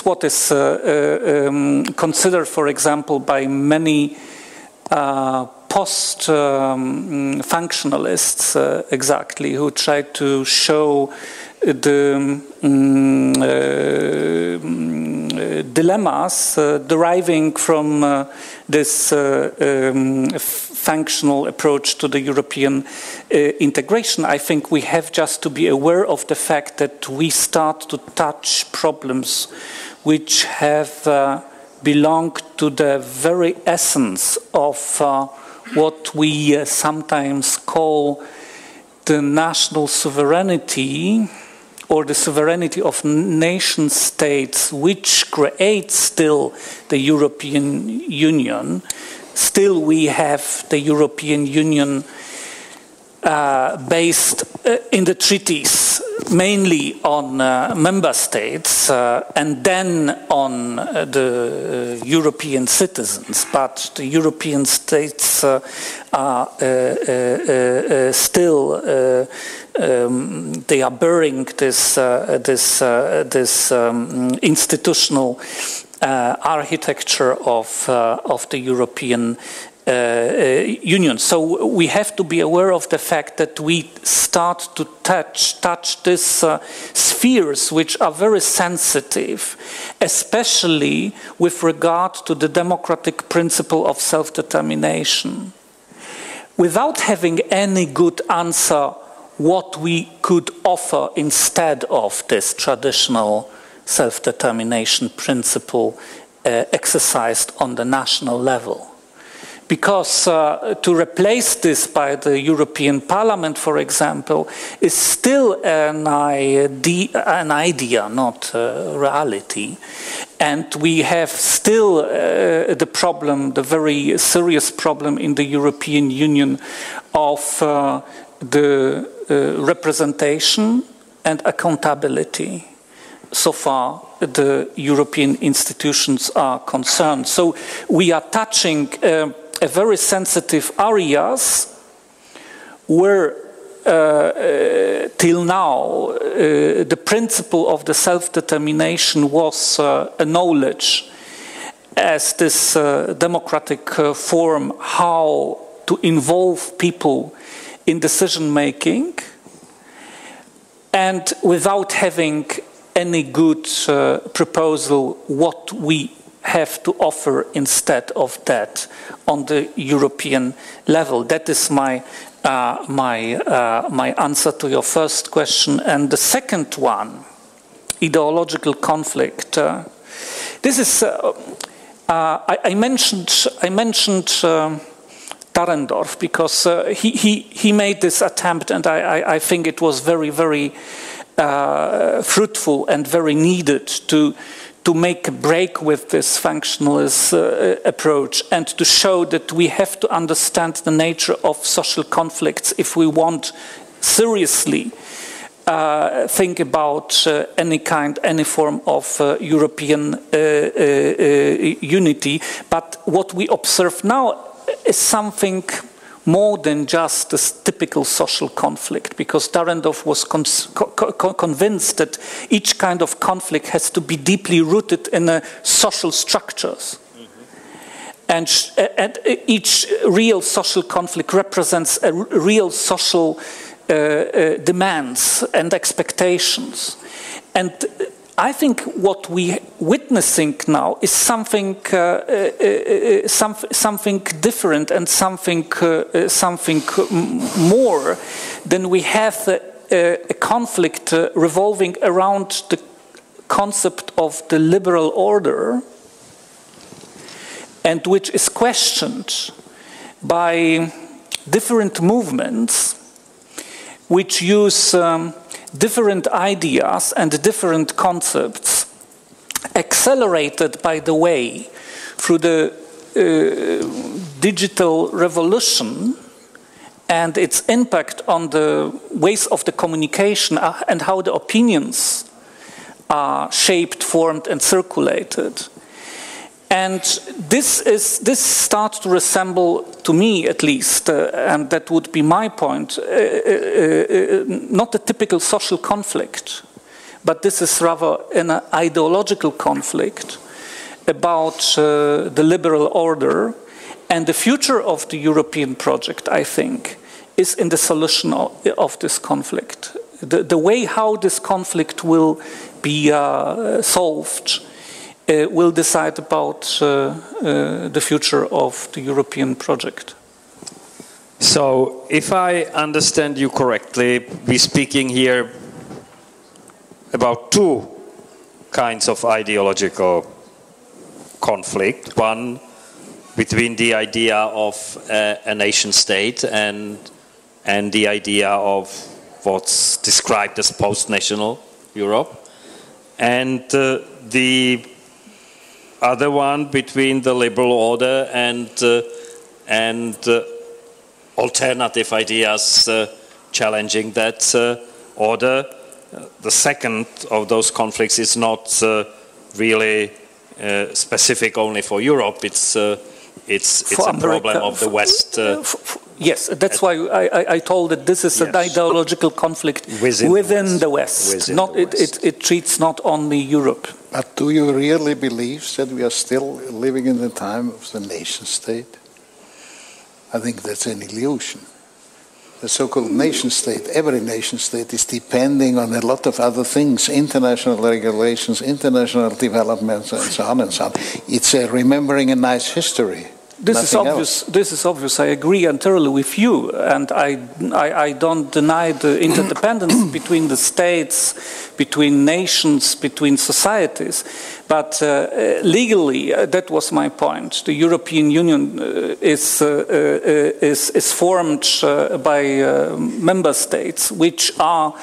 what is considered, for example, by many post-functionalists, exactly, who tried to show the dilemmas deriving from this functional approach to the European integration. I think we have just to be aware of the fact that we start to touch problems which have belonged to the very essence of what we sometimes call the national sovereignty, or the sovereignty of nation states, which creates still the European Union. Still we have the European Union based in the treaties mainly on member states and then on the European citizens, but the European states are still they are bearing this institutional architecture of the European Union. So we have to be aware of the fact that we start to touch these spheres which are very sensitive, especially with regard to the democratic principle of self-determination. Without having any good answer what we could offer instead of this traditional self-determination principle exercised on the national level. Because to replace this by the European Parliament, for example, is still an idea, not reality. And we have still the problem, the very serious problem in the European Union of the representation and accountability. So far, the European institutions are concerned. So we are touching a very sensitive areas where till now the principle of the self-determination was acknowledged as this democratic form how to involve people in decision-making, and without having any good proposal what we have to offer instead of that on the European level. That is my answer to your first question. And the second one, ideological conflict. This is I mentioned Dahrendorf because he made this attempt, and I think it was very, very fruitful and very needed to make a break with this functionalist approach and to show that we have to understand the nature of social conflicts if we want seriously think about any form of European unity. But what we observe now is something more than just this typical social conflict, because Dahrendorf was convinced that each kind of conflict has to be deeply rooted in social structures. And each real social conflict represents a real social demands and expectations. And I think what we're witnessing now is something different and something more than we have a conflict revolving around the concept of the liberal order, and which is questioned by different movements which use different ideas and different concepts, accelerated, by the way, through the digital revolution and its impact on the ways of the communication and how the opinions are shaped, formed, and circulated. And this starts to resemble, to me at least, and that would be my point, not a typical social conflict, but this is rather an ideological conflict about the liberal order And the future of the European project, I think, is in the solution of this conflict. The way how this conflict will be solved will decide about the future of the European project. So, if I understand you correctly, we're speaking here about two kinds of ideological conflict. One between the idea of a nation state and the idea of what's described as post-national Europe, and the other one between the liberal order and alternative ideas challenging that order. The second of those conflicts is not really specific only for Europe. It's a problem of the West. Yes, that's why I told that this is an ideological conflict within the West. It treats not only Europe. But do you really believe that we are still living in the time of the nation state? I think that's an illusion. The so-called nation state, every nation state is depending on a lot of other things, international regulations, international developments, and so on and so on. It's remembering a nice history. This is obvious. This is obvious. I agree entirely with you, and I don't deny the interdependence between the states, between nations, between societies. But legally, that was my point. The European Union is formed by member states, which are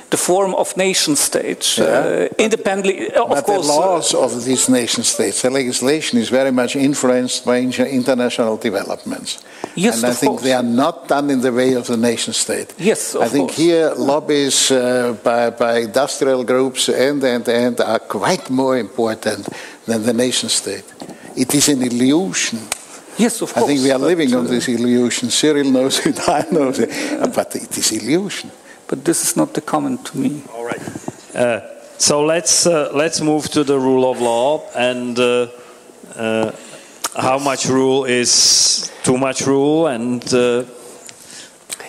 the form of nation states, independently, of course. The laws of these nation states, the legislation is very much influenced by international developments. Yes, and I think they are not done in the way of the nation state. Yes, of I think course. here lobbies by industrial groups and are quite more important than the nation state. It is an illusion. Yes, of course. I think we are living on this illusion. Cyril knows it, I know it, but it is illusion. But this is not the comment to me. All right. So let's move to the rule of law and how much rule is too much rule, and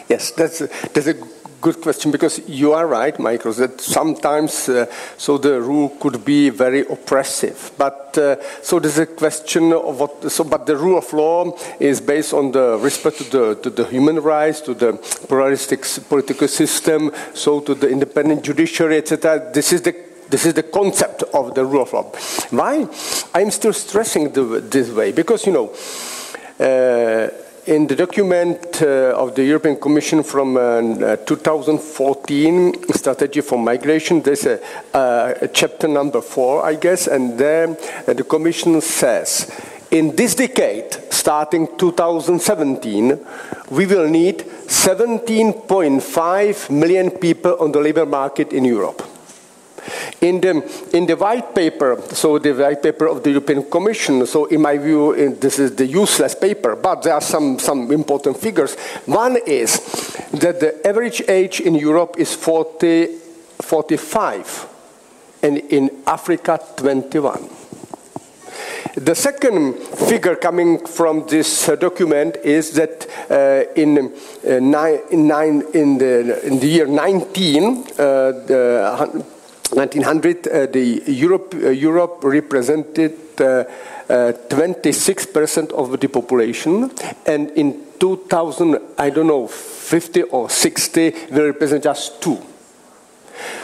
yes, that's a good question, because you are right, Michael, that sometimes so the rule could be very oppressive. But so there's a question of what. So, but the rule of law is based on the respect to the human rights, to the pluralistic political system, so to the independent judiciary, etc. This is the concept of the rule of law. Why I'm still stressing this way? Because, you know, in the document of the European Commission from 2014, Strategy for Migration, there's a chapter number 4, I guess, and there the Commission says, in this decade, starting 2017, we will need 17.5 million people on the labor market in Europe. In the white paper, so the white paper of the European Commission, so in my view, this is the useless paper, but there are some important figures. One is that the average age in Europe is 45, and in Africa, 21. The second figure coming from this document is that in the year 1900, Europe represented 26% of the population, and in 2000, I don't know, 50 or 60, will represent just 2.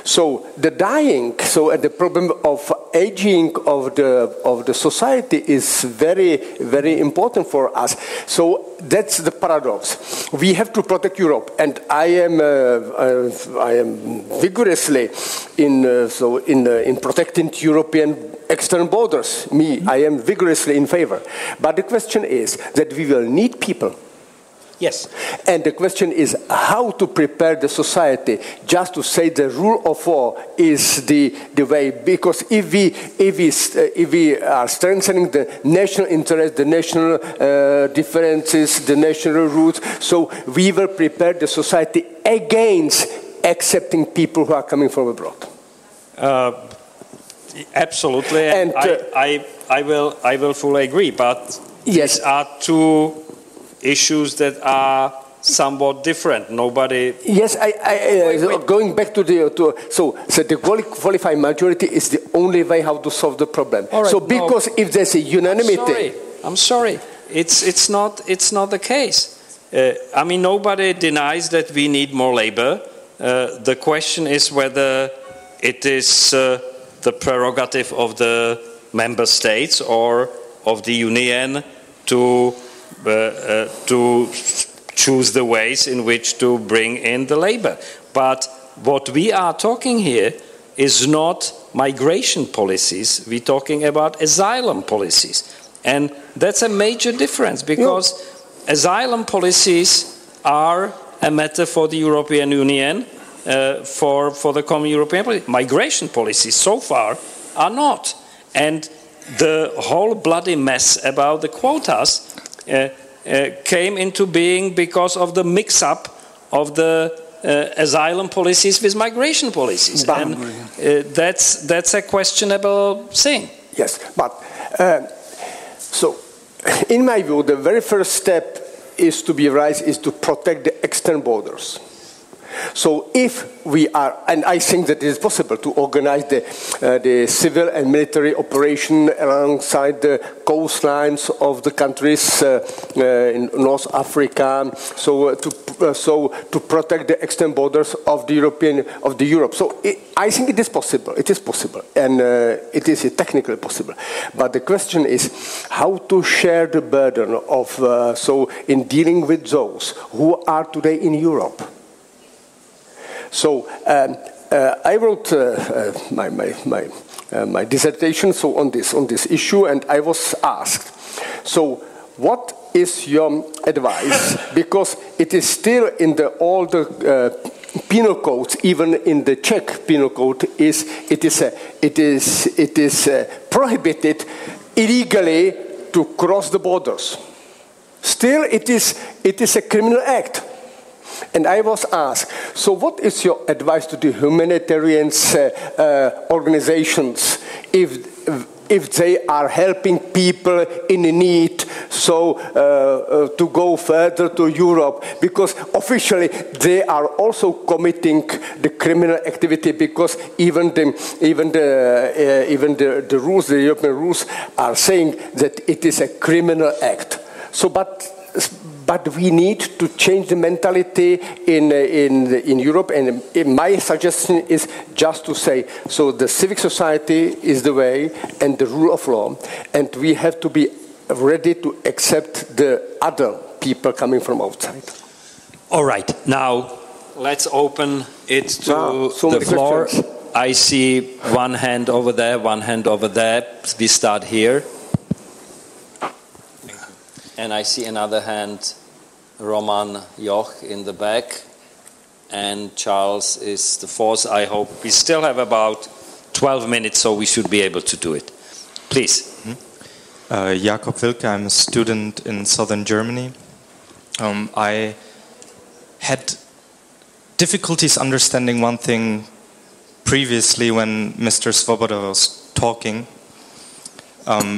So the dying, so the problem of aging of the society is very, very important for us. So that's the paradox. We have to protect Europe, and I am vigorously in protecting European external borders. I am vigorously in favor. But the question is that we will need people. yes, And the question is how to prepare the society. Just to say the rule of law is the way, because if we are strengthening the national interest, the national differences, the national roots, so we will prepare the society against accepting people who are coming from abroad. Absolutely. And I will fully agree, but these are two issues that are somewhat different. Nobody. Yes, going back to the so the qualified majority is the only way how to solve the problem. Right, so because if there's a unanimity, I'm sorry, it's not the case. I mean, nobody denies that we need more labor. The question is whether it is the prerogative of the member states or of the Union to choose the ways in which to bring in the labor. But what we are talking here is not migration policies. We're talking about asylum policies. And that's a major difference, because asylum policies are a matter for the European Union, for the common European policy. Migration policies so far are not. And the whole bloody mess about the quotas came into being because of the mix-up of the asylum policies with migration policies. And that's a questionable thing. Yes, but so in my view, the very first step is to protect the external borders. So if we are, and I think that it is possible to organize the civil and military operation alongside the coastlines of the countries in North Africa, so to protect the external borders of the Europe. So I think it is possible. It is possible, and it is technically possible. But the question is how to share the burden of so in dealing with those who are today in Europe. So I wrote my dissertation on this issue, and I was asked, so what is your advice? Because it is still in all the penal codes, even in the Czech penal code, it is prohibited illegally to cross the borders. Still, it is a criminal act. And I was asked, so what is your advice to the humanitarian organizations if they are helping people in need, so to go further to Europe? Because officially they are also committing the criminal activity, because even the rules, the European rules, are saying that it is a criminal act. So, but we need to change the mentality in Europe, and my suggestion is just to say, so the civic society is the way, and the rule of law, and we have to be ready to accept the other people coming from outside. All right, now let's open it to the floor. Questions. I see one hand over there, one hand over there. We start here. And I see another hand, Roman Joch in the back, and Charles is the fourth. I hope we still have about 12 minutes, so we should be able to do it. Please. Jakob Wilke, I'm a student in southern Germany. I had difficulties understanding one thing previously when Mr. Svoboda was talking.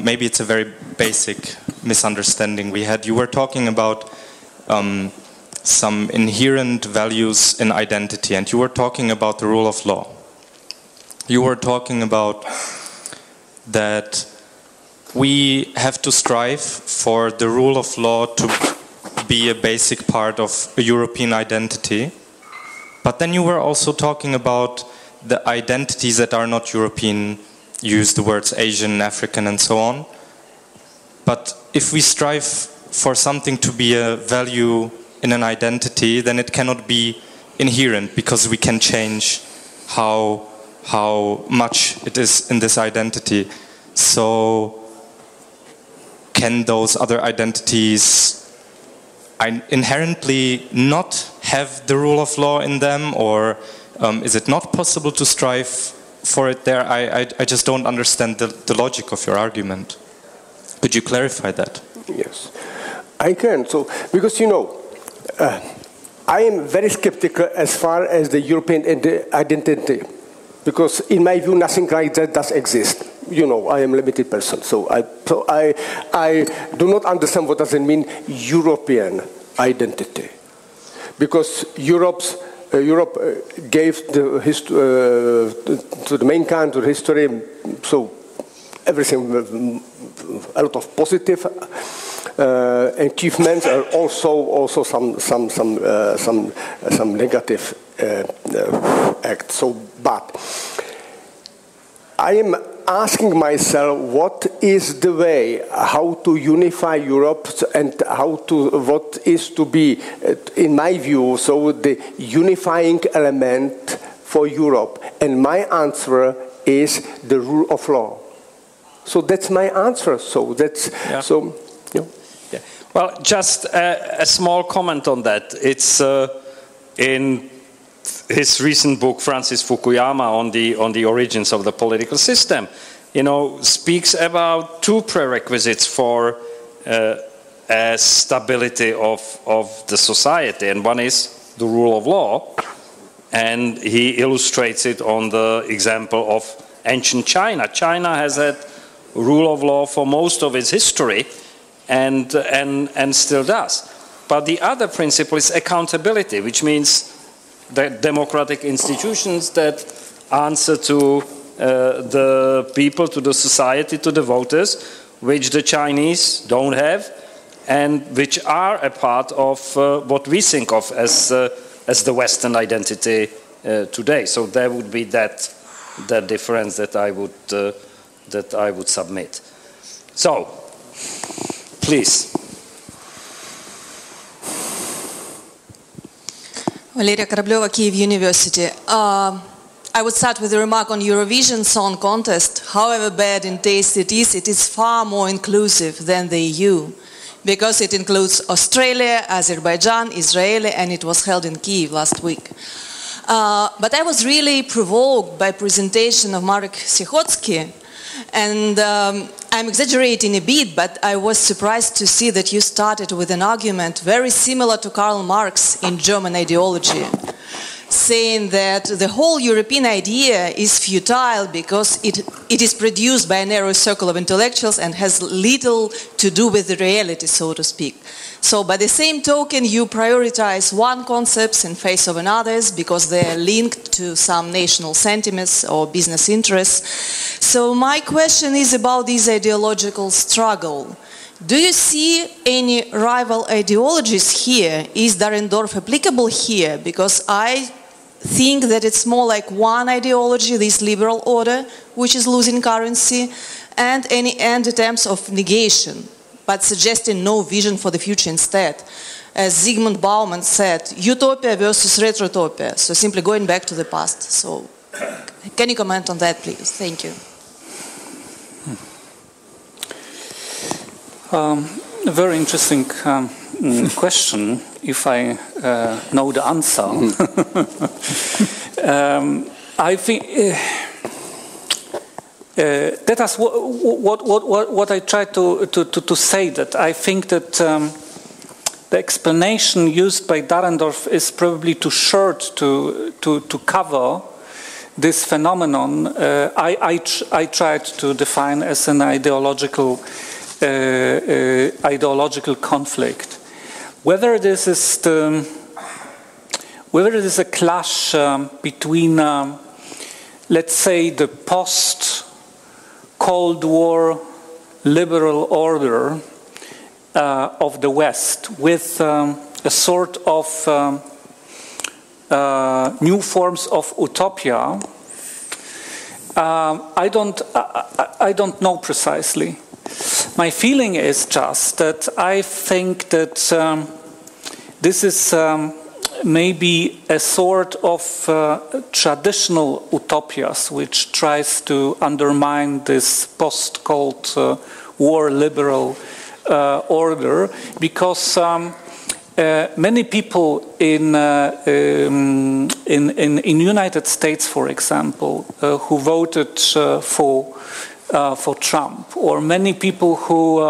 Maybe it's a very basic misunderstanding we had. You were talking about some inherent values in identity, and you were talking about the rule of law. You were talking about that we have to strive for the rule of law to be a basic part of a European identity. But then you were also talking about the identities that are not European. You used the words Asian, African, and so on. But if we strive for something to be a value in an identity, then it cannot be inherent, because we can change how much it is in this identity. So can those other identities inherently not have the rule of law in them, or is it not possible to strive for it there? I just don't understand the logic of your argument. Could you clarify that? Yes, I can. So, because I am very skeptical as far as the European identity, because in my view nothing like that does exist. you know, I am a limited person, so I do not understand what does it mean European identity, because Europe gave to the mankind, to history, so everything, a lot of positive achievements, and also some negative acts. So, but I am asking myself, what is the way how to unify Europe, and what is to be, in my view, so the unifying element for Europe? And my answer is the rule of law. So that's my answer. So that's so. Yeah. Yeah. Well, just a small comment on that. It's in his recent book, Francis Fukuyama, on the origins of the political system, you know, speaks about two prerequisites for a stability of the society, and one is the rule of law, and he illustrates it on the example of ancient China. China has had rule of law for most of its history, and still does. But the other principle is accountability, which means that democratic institutions that answer to the people, to the society, to the voters, which the Chinese don't have, and which are a part of what we think of as the Western identity today. So there would be that difference that I would submit. So, please. Valeria Karableva, Kyiv University. I would start with a remark on Eurovision Song Contest. However bad in taste it is far more inclusive than the EU, because it includes Australia, Azerbaijan, Israel, and it was held in Kyiv last week. But I was really provoked by presentation of Marek Cichocki, and I'm exaggerating a bit, but I was surprised to see that you started with an argument very similar to Karl Marx in German ideology, saying that the whole European idea is futile because it is produced by a narrow circle of intellectuals and has little to do with the reality, so to speak. So by the same token, you prioritize one concept in face of another's because they are linked to some national sentiments or business interests. So my question is about this ideological struggle. Do you see any rival ideologies here? Is Dahrendorf applicable here? Because I think that it's more like one ideology, this liberal order, which is losing currency, and any attempts of negation, but suggesting no vision for the future instead. As Zygmunt Bauman said, utopia versus retrotopia, so simply going back to the past. So can you comment on that, please? Thank you. A very interesting question, if I know the answer. I think that is what I try to say, that I think that the explanation used by Dahrendorf is probably too short to cover this phenomenon. I tried to define as an ideological conflict. Whether this is a clash between, let's say, the post-Cold War liberal order of the West with a sort of new forms of utopia, I don't know precisely. My feeling is just that I think that this is maybe a sort of traditional utopias which tries to undermine this post-Cold War liberal order, because many people in United States, for example, who voted for Trump, or many people who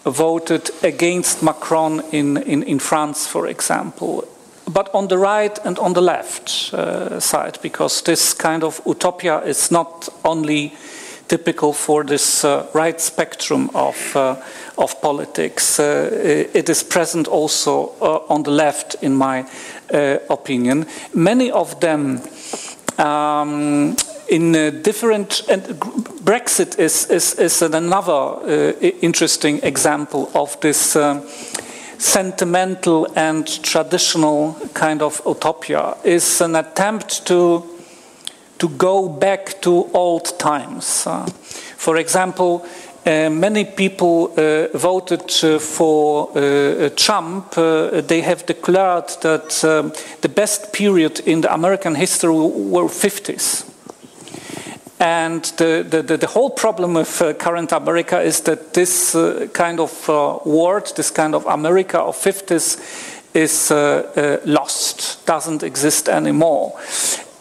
voted against Macron in France, for example, but on the right and on the left side, because this kind of utopia is not only typical for this right spectrum of politics. It is present also on the left, in my opinion. Many of them in different, and Brexit is another interesting example of this sentimental and traditional kind of utopia. Is an attempt to go back to old times. For example, many people voted for Trump. They have declared that the best period in the American history were 50s. And the whole problem with current America is that this kind of world, this kind of America of 50s is lost, doesn't exist anymore.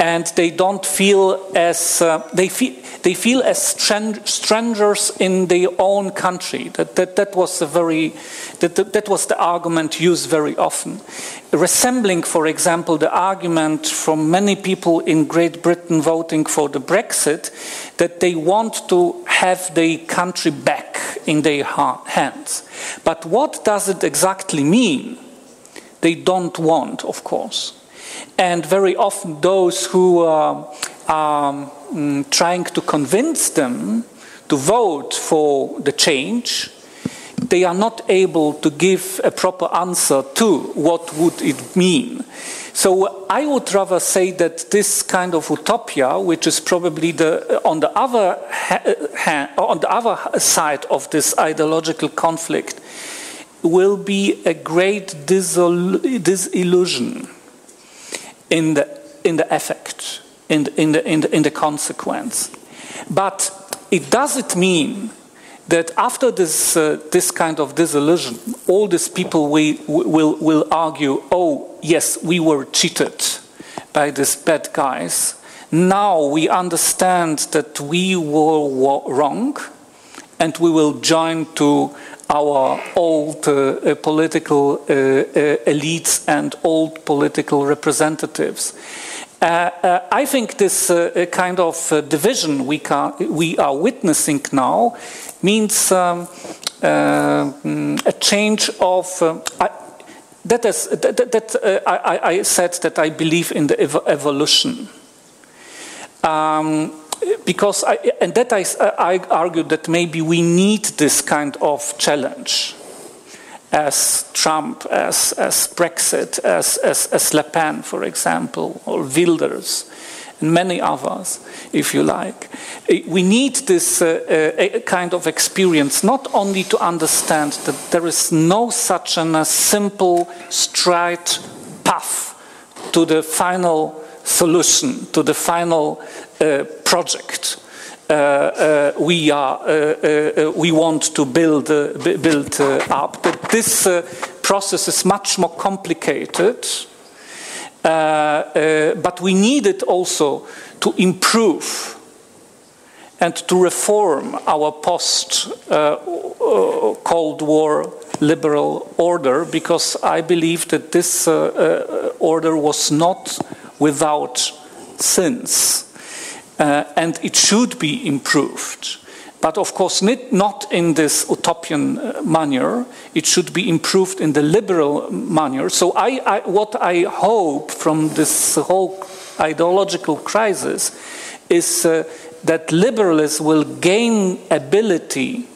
And they don't feel as they feel as strangers in their own country. That was the argument used very often, resembling, for example, the argument from many people in Great Britain voting for the Brexit, that they want to have their country back in their hands. But what does it exactly mean? They don't want, of course. And very often those who are trying to convince them to vote for the change, they are not able to give a proper answer to what would it mean. So I would rather say that this kind of utopia, which is probably on the other side of this ideological conflict, will be a great disillusion in the effect, in the consequence. But it doesn't mean that after this kind of disillusion, all these people will argue, oh yes, we were cheated by these bad guys. Now we understand that we were wrong, and we will join to our old political elites and old political representatives. I think this kind of division we are witnessing now means a change of. I said that I believe in the evolution. Because I argued that maybe we need this kind of challenge, as Trump, as Brexit, as Le Pen, for example, or Wilders, and many others, if you like. We need this kind of experience, not only to understand that there is no such a simple, straight path to the final solution, to the final project we want to build up. That this process is much more complicated, but we need it also to improve and to reform our post-Cold War liberal order, because I believe that this order was not without sins. And it should be improved. But of course, not in this utopian manner. It should be improved in the liberal manner. So what I hope from this whole ideological crisis is that liberalism will gain ability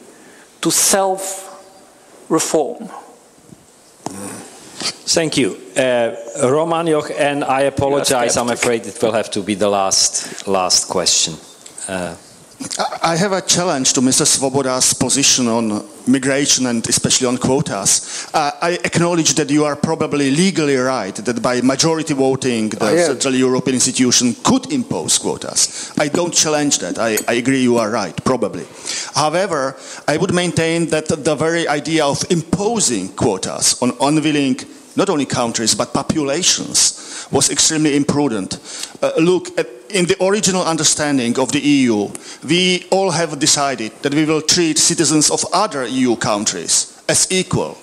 to self-reform. Thank you. Roman Joch, and I apologize, I'm afraid it will have to be the last question. I have a challenge to Mr. Svoboda's position on migration and especially on quotas. I acknowledge that you are probably legally right, that by majority voting the Central European institution could impose quotas. I don't challenge that. I agree you are right, probably. However, I would maintain that the very idea of imposing quotas on unwilling not only countries but populations was extremely imprudent. Look, in the original understanding of the EU, we all have decided that we will treat citizens of other EU countries as equal.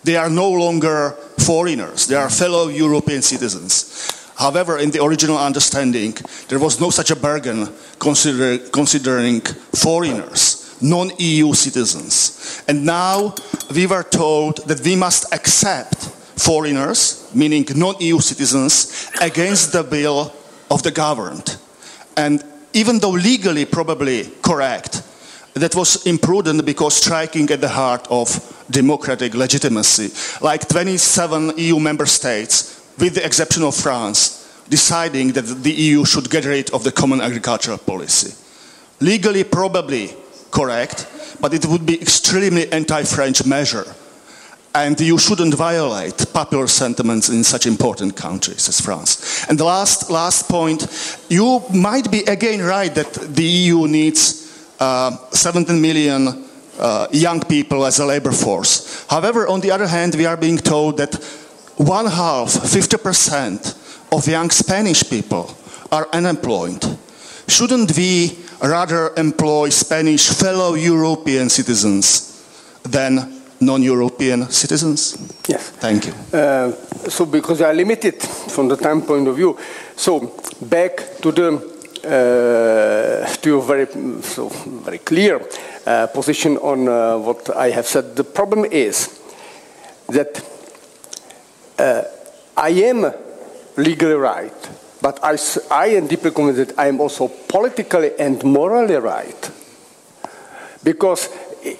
They are no longer foreigners, they are fellow European citizens. However, in the original understanding, there was no such a bargain considering foreigners, non-EU citizens. And now we were told that we must accept foreigners, meaning non-EU citizens, against the will of the government. And even though legally probably correct, that was imprudent because striking at the heart of democratic legitimacy. Like 27 EU member states, with the exception of France, deciding that the EU should get rid of the common agricultural policy. Legally probably correct, but it would be extremely anti-French measure. And you shouldn't violate popular sentiments in such important countries as France. And the last point, you might be again right that the EU needs 17 million young people as a labor force. However, on the other hand, we are being told that 50% of young Spanish people are unemployed. Shouldn't we rather employ Spanish fellow European citizens than non-European citizens? Yes. Thank you. So because I are limited from the time point of view, so back to the very clear position on what I have said. The problem is that I am legally right, but I am deeply convinced that I am also politically and morally right, because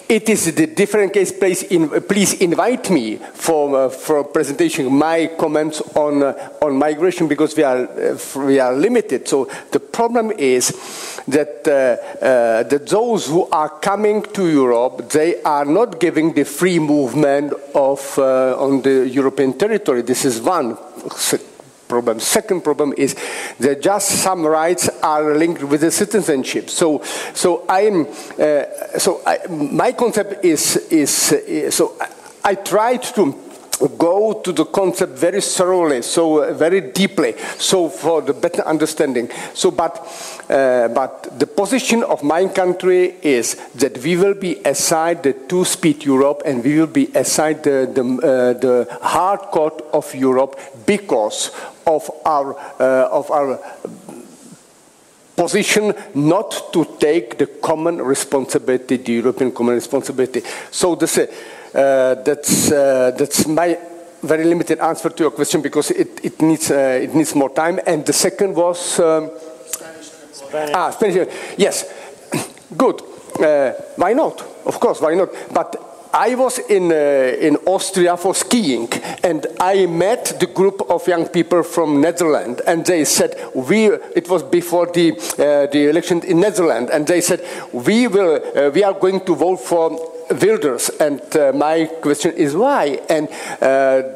it is the different case. Please invite me for presentation my comments on migration, because we are limited. So the problem is that that those who are coming to Europe, they are not giving the free movement of on the European territory. This is one problem. Second problem is that just some rights are linked with the citizenship. My concept is I tried to go to the concept very thoroughly, so very deeply, so for the better understanding. But the position of my country is that we will be aside the two-speed Europe, and we will be aside the hard core of Europe because of our position not to take the common responsibility, the European common responsibility. So that's my very limited answer to your question, because it needs more time. And the second was Spanish. Yes, good. Why not? Of course, why not? But I was in Austria for skiing, and I met the group of young people from Netherlands, and they said it was before the election in Netherlands, and they said we are going to vote for Wilders. And my question is why? And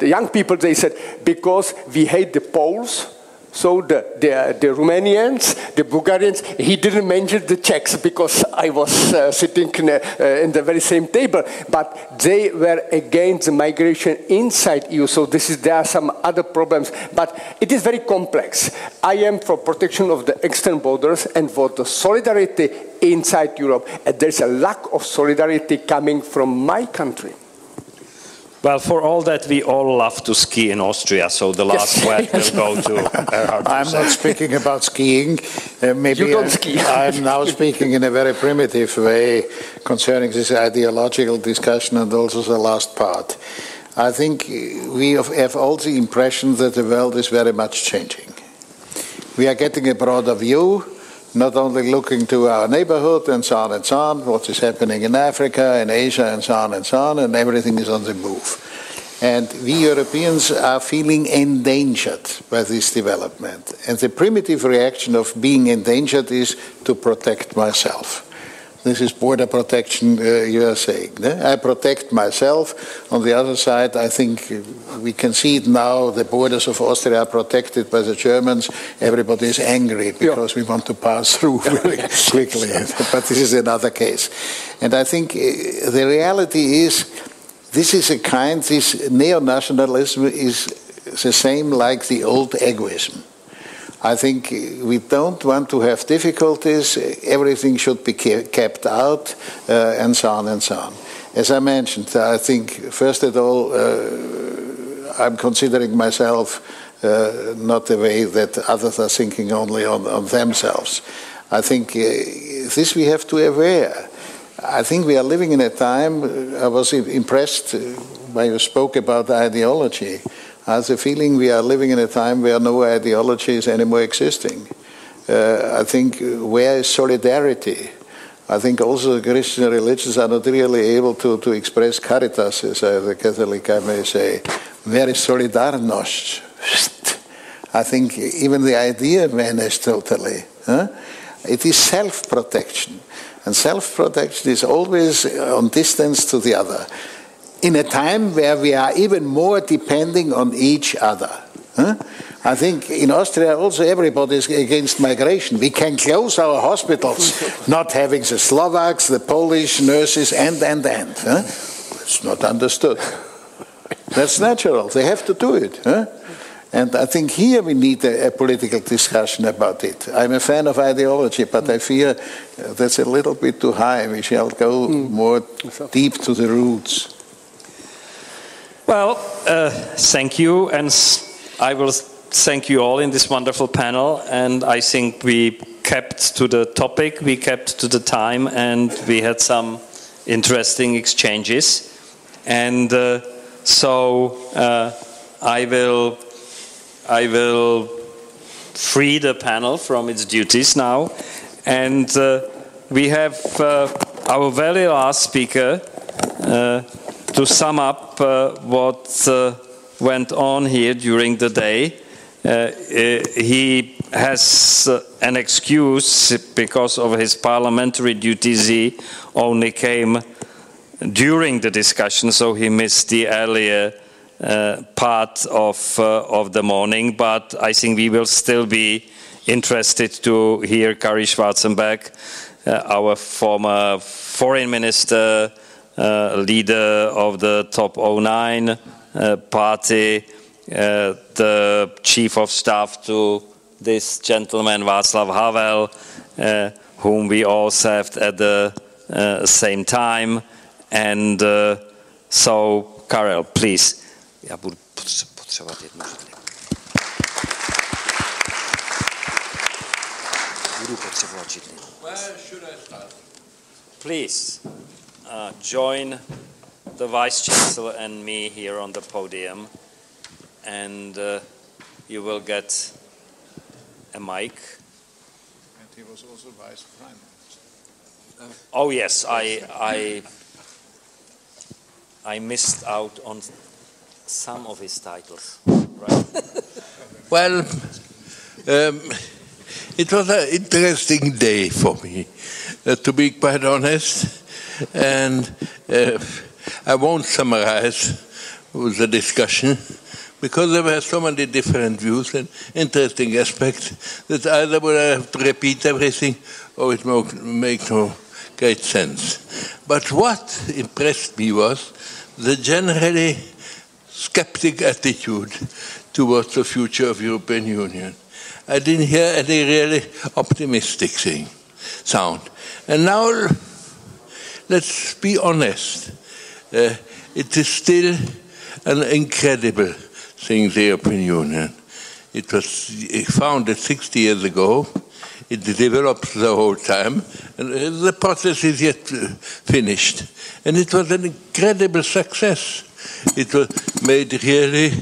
the young people, they said because we hate the Poles. So the Romanians, the Bulgarians, he didn't mention the Czechs because I was sitting in the very same table, but they were against the migration inside EU. So there are some other problems, but it is very complex. I am for protection of the external borders and for the solidarity inside Europe, and there's a lack of solidarity coming from my country. Well, for all that, we all love to ski in Austria, so the last word will go to Erhard. I'm not speaking about skiing. Maybe you don't ski. I'm now speaking in a very primitive way concerning this ideological discussion and also the last part. I think we have all the impression that the world is very much changing. We are getting a broader view, not only looking to our neighborhood and so on, what is happening in Africa, in Asia, and so on, and everything is on the move. And we Europeans are feeling endangered by this development. And the primitive reaction of being endangered is to protect myself. This is border protection, you are saying. I protect myself. On the other side, I think we can see it now. The borders of Austria are protected by the Germans. Everybody is angry because we want to pass through very quickly. But this is another case. And I think the reality is, this neo-nationalism is the same like the old egoism. I think we don't want to have difficulties. Everything should be kept out, and so on and so on. As I mentioned, I think first of all, I'm considering myself not the way that others are thinking only on themselves. I think this we have to aware. I think we are living in a time, I was impressed when you spoke about ideology. I have the feeling we are living in a time where no ideology is anymore existing. I think where is solidarity? I think also the Christian religions are not really able to express caritas, as the Catholic I may say. Where is solidarność? I think even the idea vanished totally. It is self-protection. And self-protection is always on distance to the other. In a time where we are even more depending on each other. I think in Austria also everybody is against migration. We can close our hospitals, not having the Slovaks, the Polish nurses, and. It's not understood. That's natural. They have to do it. And I think here we need a political discussion about it. I'm a fan of ideology, but I fear that's a little bit too high. We shall go more deep to the roots. Well, thank you, and I will thank you all in this wonderful panel. And I think we kept to the topic, we kept to the time, and we had some interesting exchanges. And so I will free the panel from its duties now, and we have our very last speaker to sum up what went on here during the day. He has an excuse because of his parliamentary duties. He only came during the discussion, so he missed the earlier part of the morning, but I think we will still be interested to hear Karel Schwarzenberg, our former foreign minister, leader of the Top 09 party, the chief of staff to this gentleman Václav Havel, whom we all served at the same time. And so, Karel, please. Já budu potřebovat jednu židli. Budu potřebovat židli. Where should I start? Please join the Vice Chancellor and me here on the podium, and you will get a mic. And he was also Vice Prime Minister. Oh yes, I missed out on some of his titles, right? Well, it was an interesting day for me, to be quite honest, and I won't summarize the discussion because there were so many different views and interesting aspects that either would I have to repeat everything or it would make no great sense. But what impressed me was the generally skeptic attitude towards the future of European Union. I didn't hear any really optimistic sound. And now, let's be honest. It is still an incredible thing, the European Union. It was founded 60 years ago. It developed the whole time, and the process is yet finished. And it was an incredible success. It was made really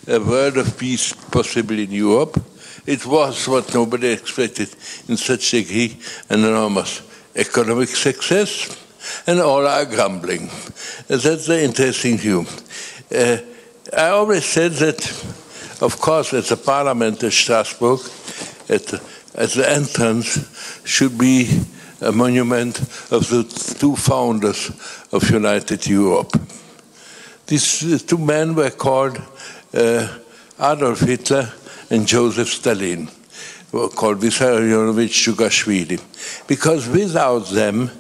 a world of peace possible in Europe. It was what nobody expected in such degree, an enormous economic success, and all are grumbling. That's the interesting view. I always said that, of course, at the Parliament of Strasbourg, at the entrance should be a monument of the two founders of United Europe. These two men were called Adolf Hitler and Joseph Stalin, were called Vissarionovich Chugashvili, because without them,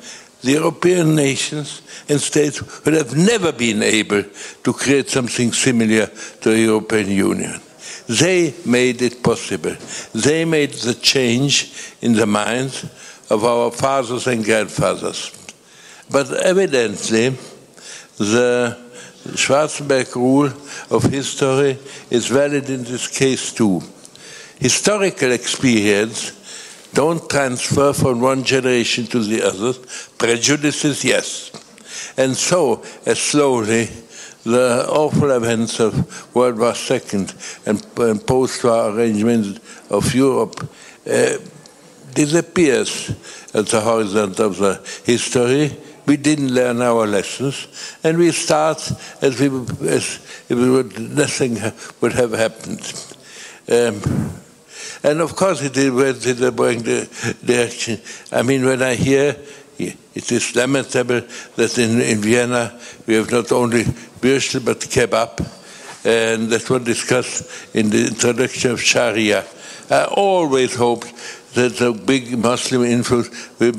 the European nations and states would have never been able to create something similar to the European Union. They made it possible. They made the change in the minds of our fathers and grandfathers. But evidently, the Schwarzenberg rule of history is valid in this case too. Historical experience don't transfer from one generation to the other. Prejudices, yes. And so, as slowly, the awful events of World War II and post-war arrangements of Europe disappears at the horizon of the history. We didn't learn our lessons, and we start as if nothing would have happened. And of course it went in the wrong direction. I mean, when I hear, it is lamentable that in Vienna we have not only Würstel but kebab, and that was discussed in the introduction of Sharia. I always hoped that the big Muslim influence will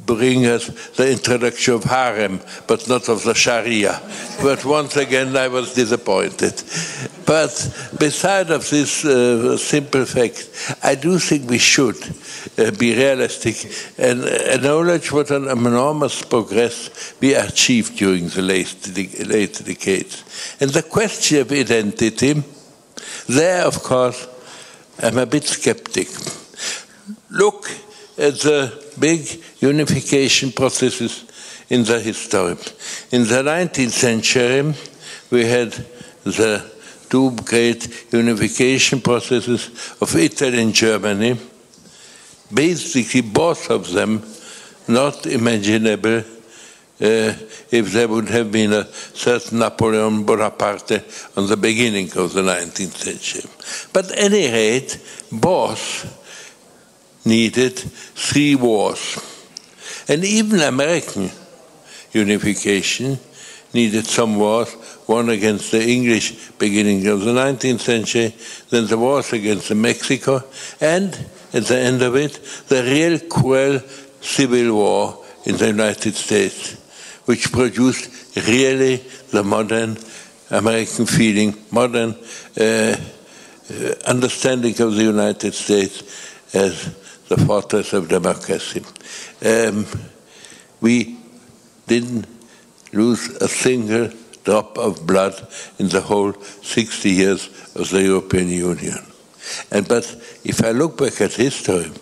bring us the introduction of harem, but not of the Sharia. But once again, I was disappointed. But beside of this simple fact, I do think we should be realistic and acknowledge what an enormous progress we achieved during the late decades. And the question of identity, there, of course, I'm a bit skeptic. Look at the big unification processes in the history. In the 19th century, we had the two great unification processes of Italy and Germany, basically both of them not imaginable if there would have been a certain Napoleon Bonaparte on the beginning of the 19th century. But at any rate, both needed 3 wars. And even American unification needed some wars, one against the English beginning of the 19th century, then the wars against Mexico, and at the end of it, the real cruel civil war in the United States, which produced really the modern American feeling, modern understanding of the United States as the fortress of democracy. We didn't lose a single drop of blood in the whole 60 years of the European Union. But if I look back at history,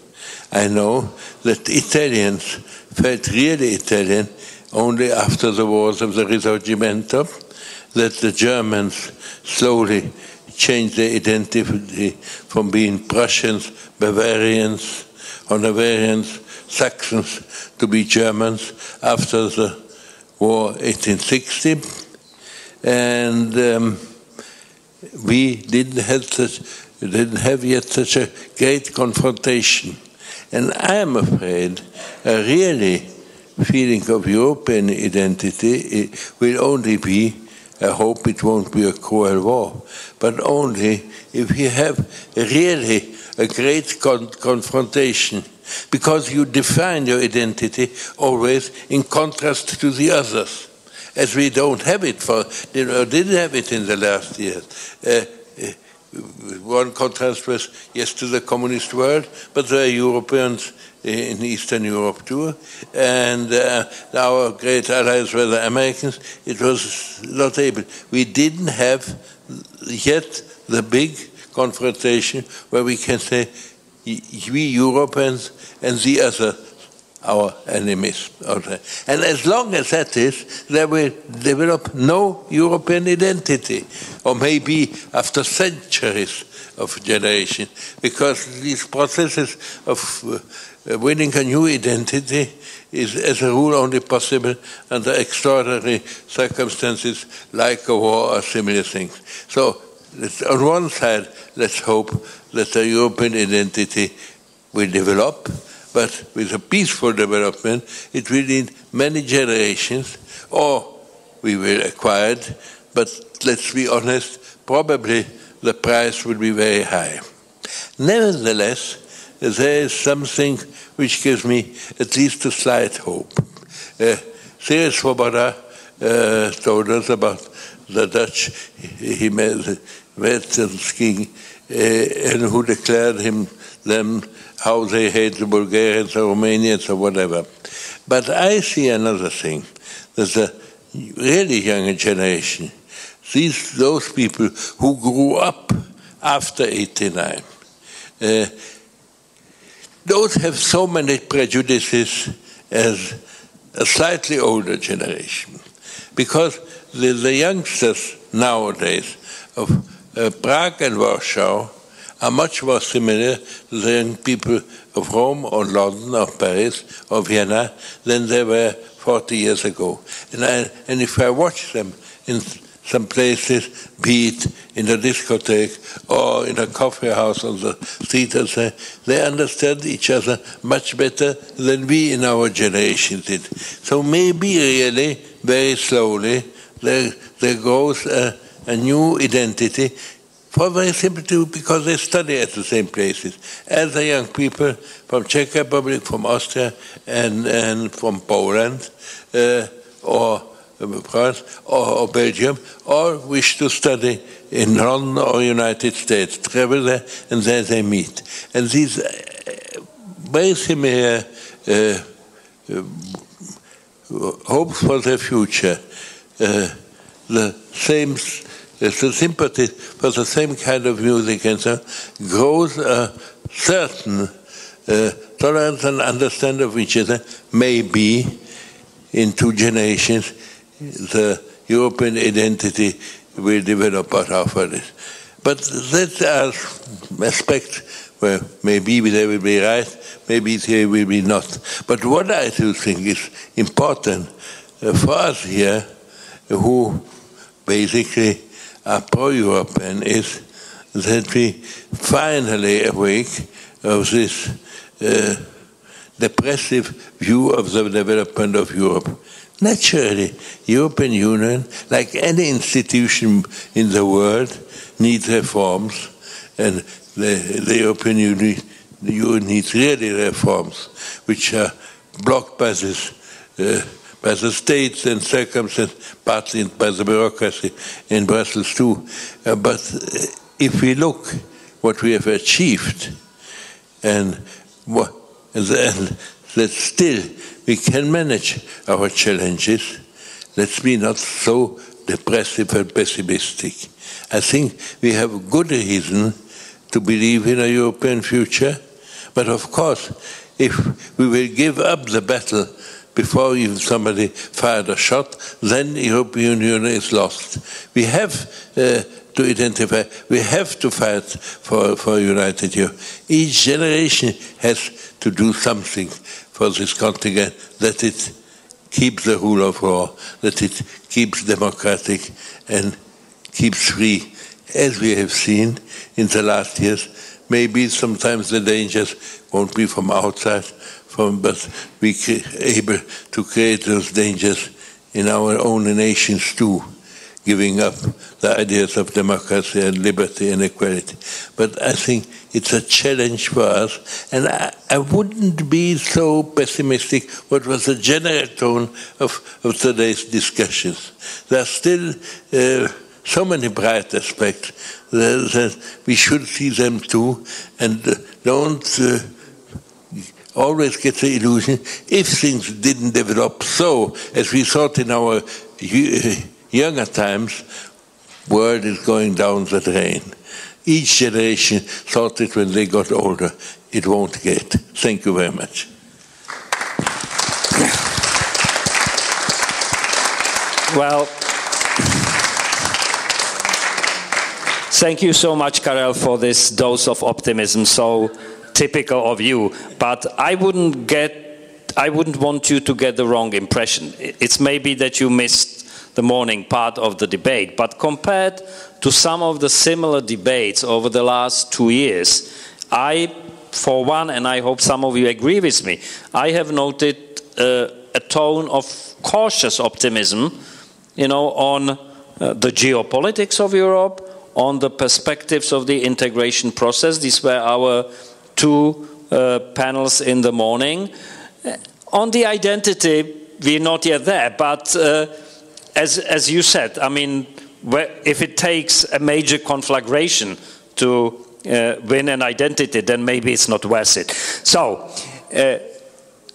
I know that Italians felt really Italian only after the wars of the Risorgimento, that the Germans slowly changed their identity from being Prussians, Bavarians, Hanoverians, Saxons to be Germans after the war 1860, and we didn't have yet such a great confrontation. And I am afraid a really feeling of European identity will only be, I hope it won't be a cruel war, but only if we have really a great confrontation, because you define your identity always in contrast to the others, as we don't have it didn't have it in the last years. One contrast was, yes, to the communist world, but there are Europeans in Eastern Europe too, and our great allies were the Americans. It was not able. We didn't have yet the big confrontation where we can say we Europeans and the other our enemies. And as long as that is, they will develop no European identity, or maybe after centuries of generation, because these processes of winning a new identity is, as a rule, only possible under extraordinary circumstances like a war or similar things. So, on one side, let's hope that the European identity will develop, but with a peaceful development, it will need many generations, or we will acquire it, but let's be honest, probably the price will be very high. Nevertheless, there is something which gives me at least a slight hope. Cyril Svoboda told us about the Dutch he met skiing, and who declared them how they hate the Bulgarians or Romanians or whatever. But I see another thing, that the really younger generation those people who grew up after 89, don't have so many prejudices as a slightly older generation. Because the youngsters nowadays of Prague and Warsaw are much more similar to the young people of Rome or London or Paris or Vienna than they were 40 years ago. And if I watch them in some places, be it in a discotheque or in a coffee house on the street, they understand each other much better than we in our generation did. So maybe really, very slowly, there grows a new identity, for very simply because they study at the same places as the young people from Czech Republic, from Austria, and from Poland, or France, or Belgium, or wish to study in London or United States, travel there, and there they meet. And these very similar hopes for the future, the same sympathy for the same kind of music and so on, grows a certain tolerance and understanding of each other. Maybe in 2 generations the European identity will develop out of this. But that's an aspect where maybe they will be right, maybe they will be not. But what I do think is important for us here, who basically are pro-European, is that we finally awake of this depressive view of the development of Europe. Naturally, European Union, like any institution in the world, needs reforms, and the European Union needs really reforms, which are blocked by this. By the states and circumstances, partly by the bureaucracy in Brussels too. But if we look what we have achieved, and that still we can manage our challenges, let's be not so depressive and pessimistic. I think we have good reason to believe in a European future, but of course, if we will give up the battle before even somebody fired a shot, then the European Union is lost. We have to identify, we have to fight for united Europe. Each generation has to do something for this continent, that it keeps the rule of law, that it keeps democratic and keeps free, as we have seen in the last years. Maybe sometimes the dangers won't be from outside, but we are able to create those dangers in our own nations too, giving up the ideas of democracy and liberty and equality. But I think it's a challenge for us, and I wouldn't be so pessimistic. What was the general tone of today's discussions? There are still so many bright aspects that we should see them too, and don't always get the illusion, if things didn't develop so as we thought in our younger times, world is going down the drain. Each generation thought it when they got older, it won't get. Thank you very much. Well, thank you so much, Karel, for this dose of optimism, so typical of you. But I wouldn't want you to get the wrong impression. It's maybe that you missed the morning part of the debate, but compared to some of the similar debates over the last 2 years, I, for one, and I hope some of you agree with me, I have noted a tone of cautious optimism, on the geopolitics of Europe, on the perspectives of the integration process. These were our 2 panels in the morning. On the identity, we're not yet there, but as you said, I mean, if it takes a major conflagration to win an identity, then maybe it's not worth it. So,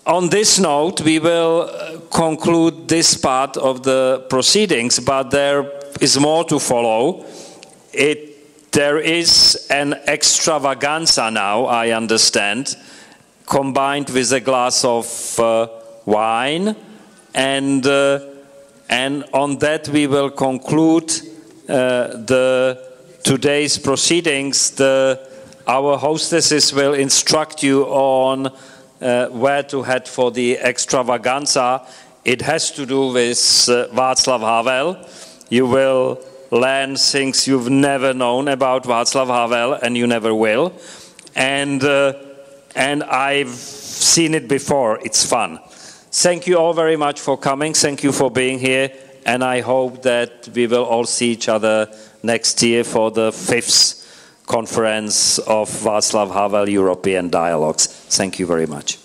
on this note, we will conclude this part of the proceedings, but there is more to follow. There is an extravaganza now, I understand, combined with a glass of wine, and on that we will conclude today's proceedings. Our hostesses will instruct you on where to head for the extravaganza. It has to do with Václav Havel. You will learn things you've never known about Václav Havel, and you never will. And I've seen it before. It's fun. Thank you all very much for coming. Thank you for being here. And I hope that we will all see each other next year for the 5th conference of Václav Havel European Dialogues. Thank you very much.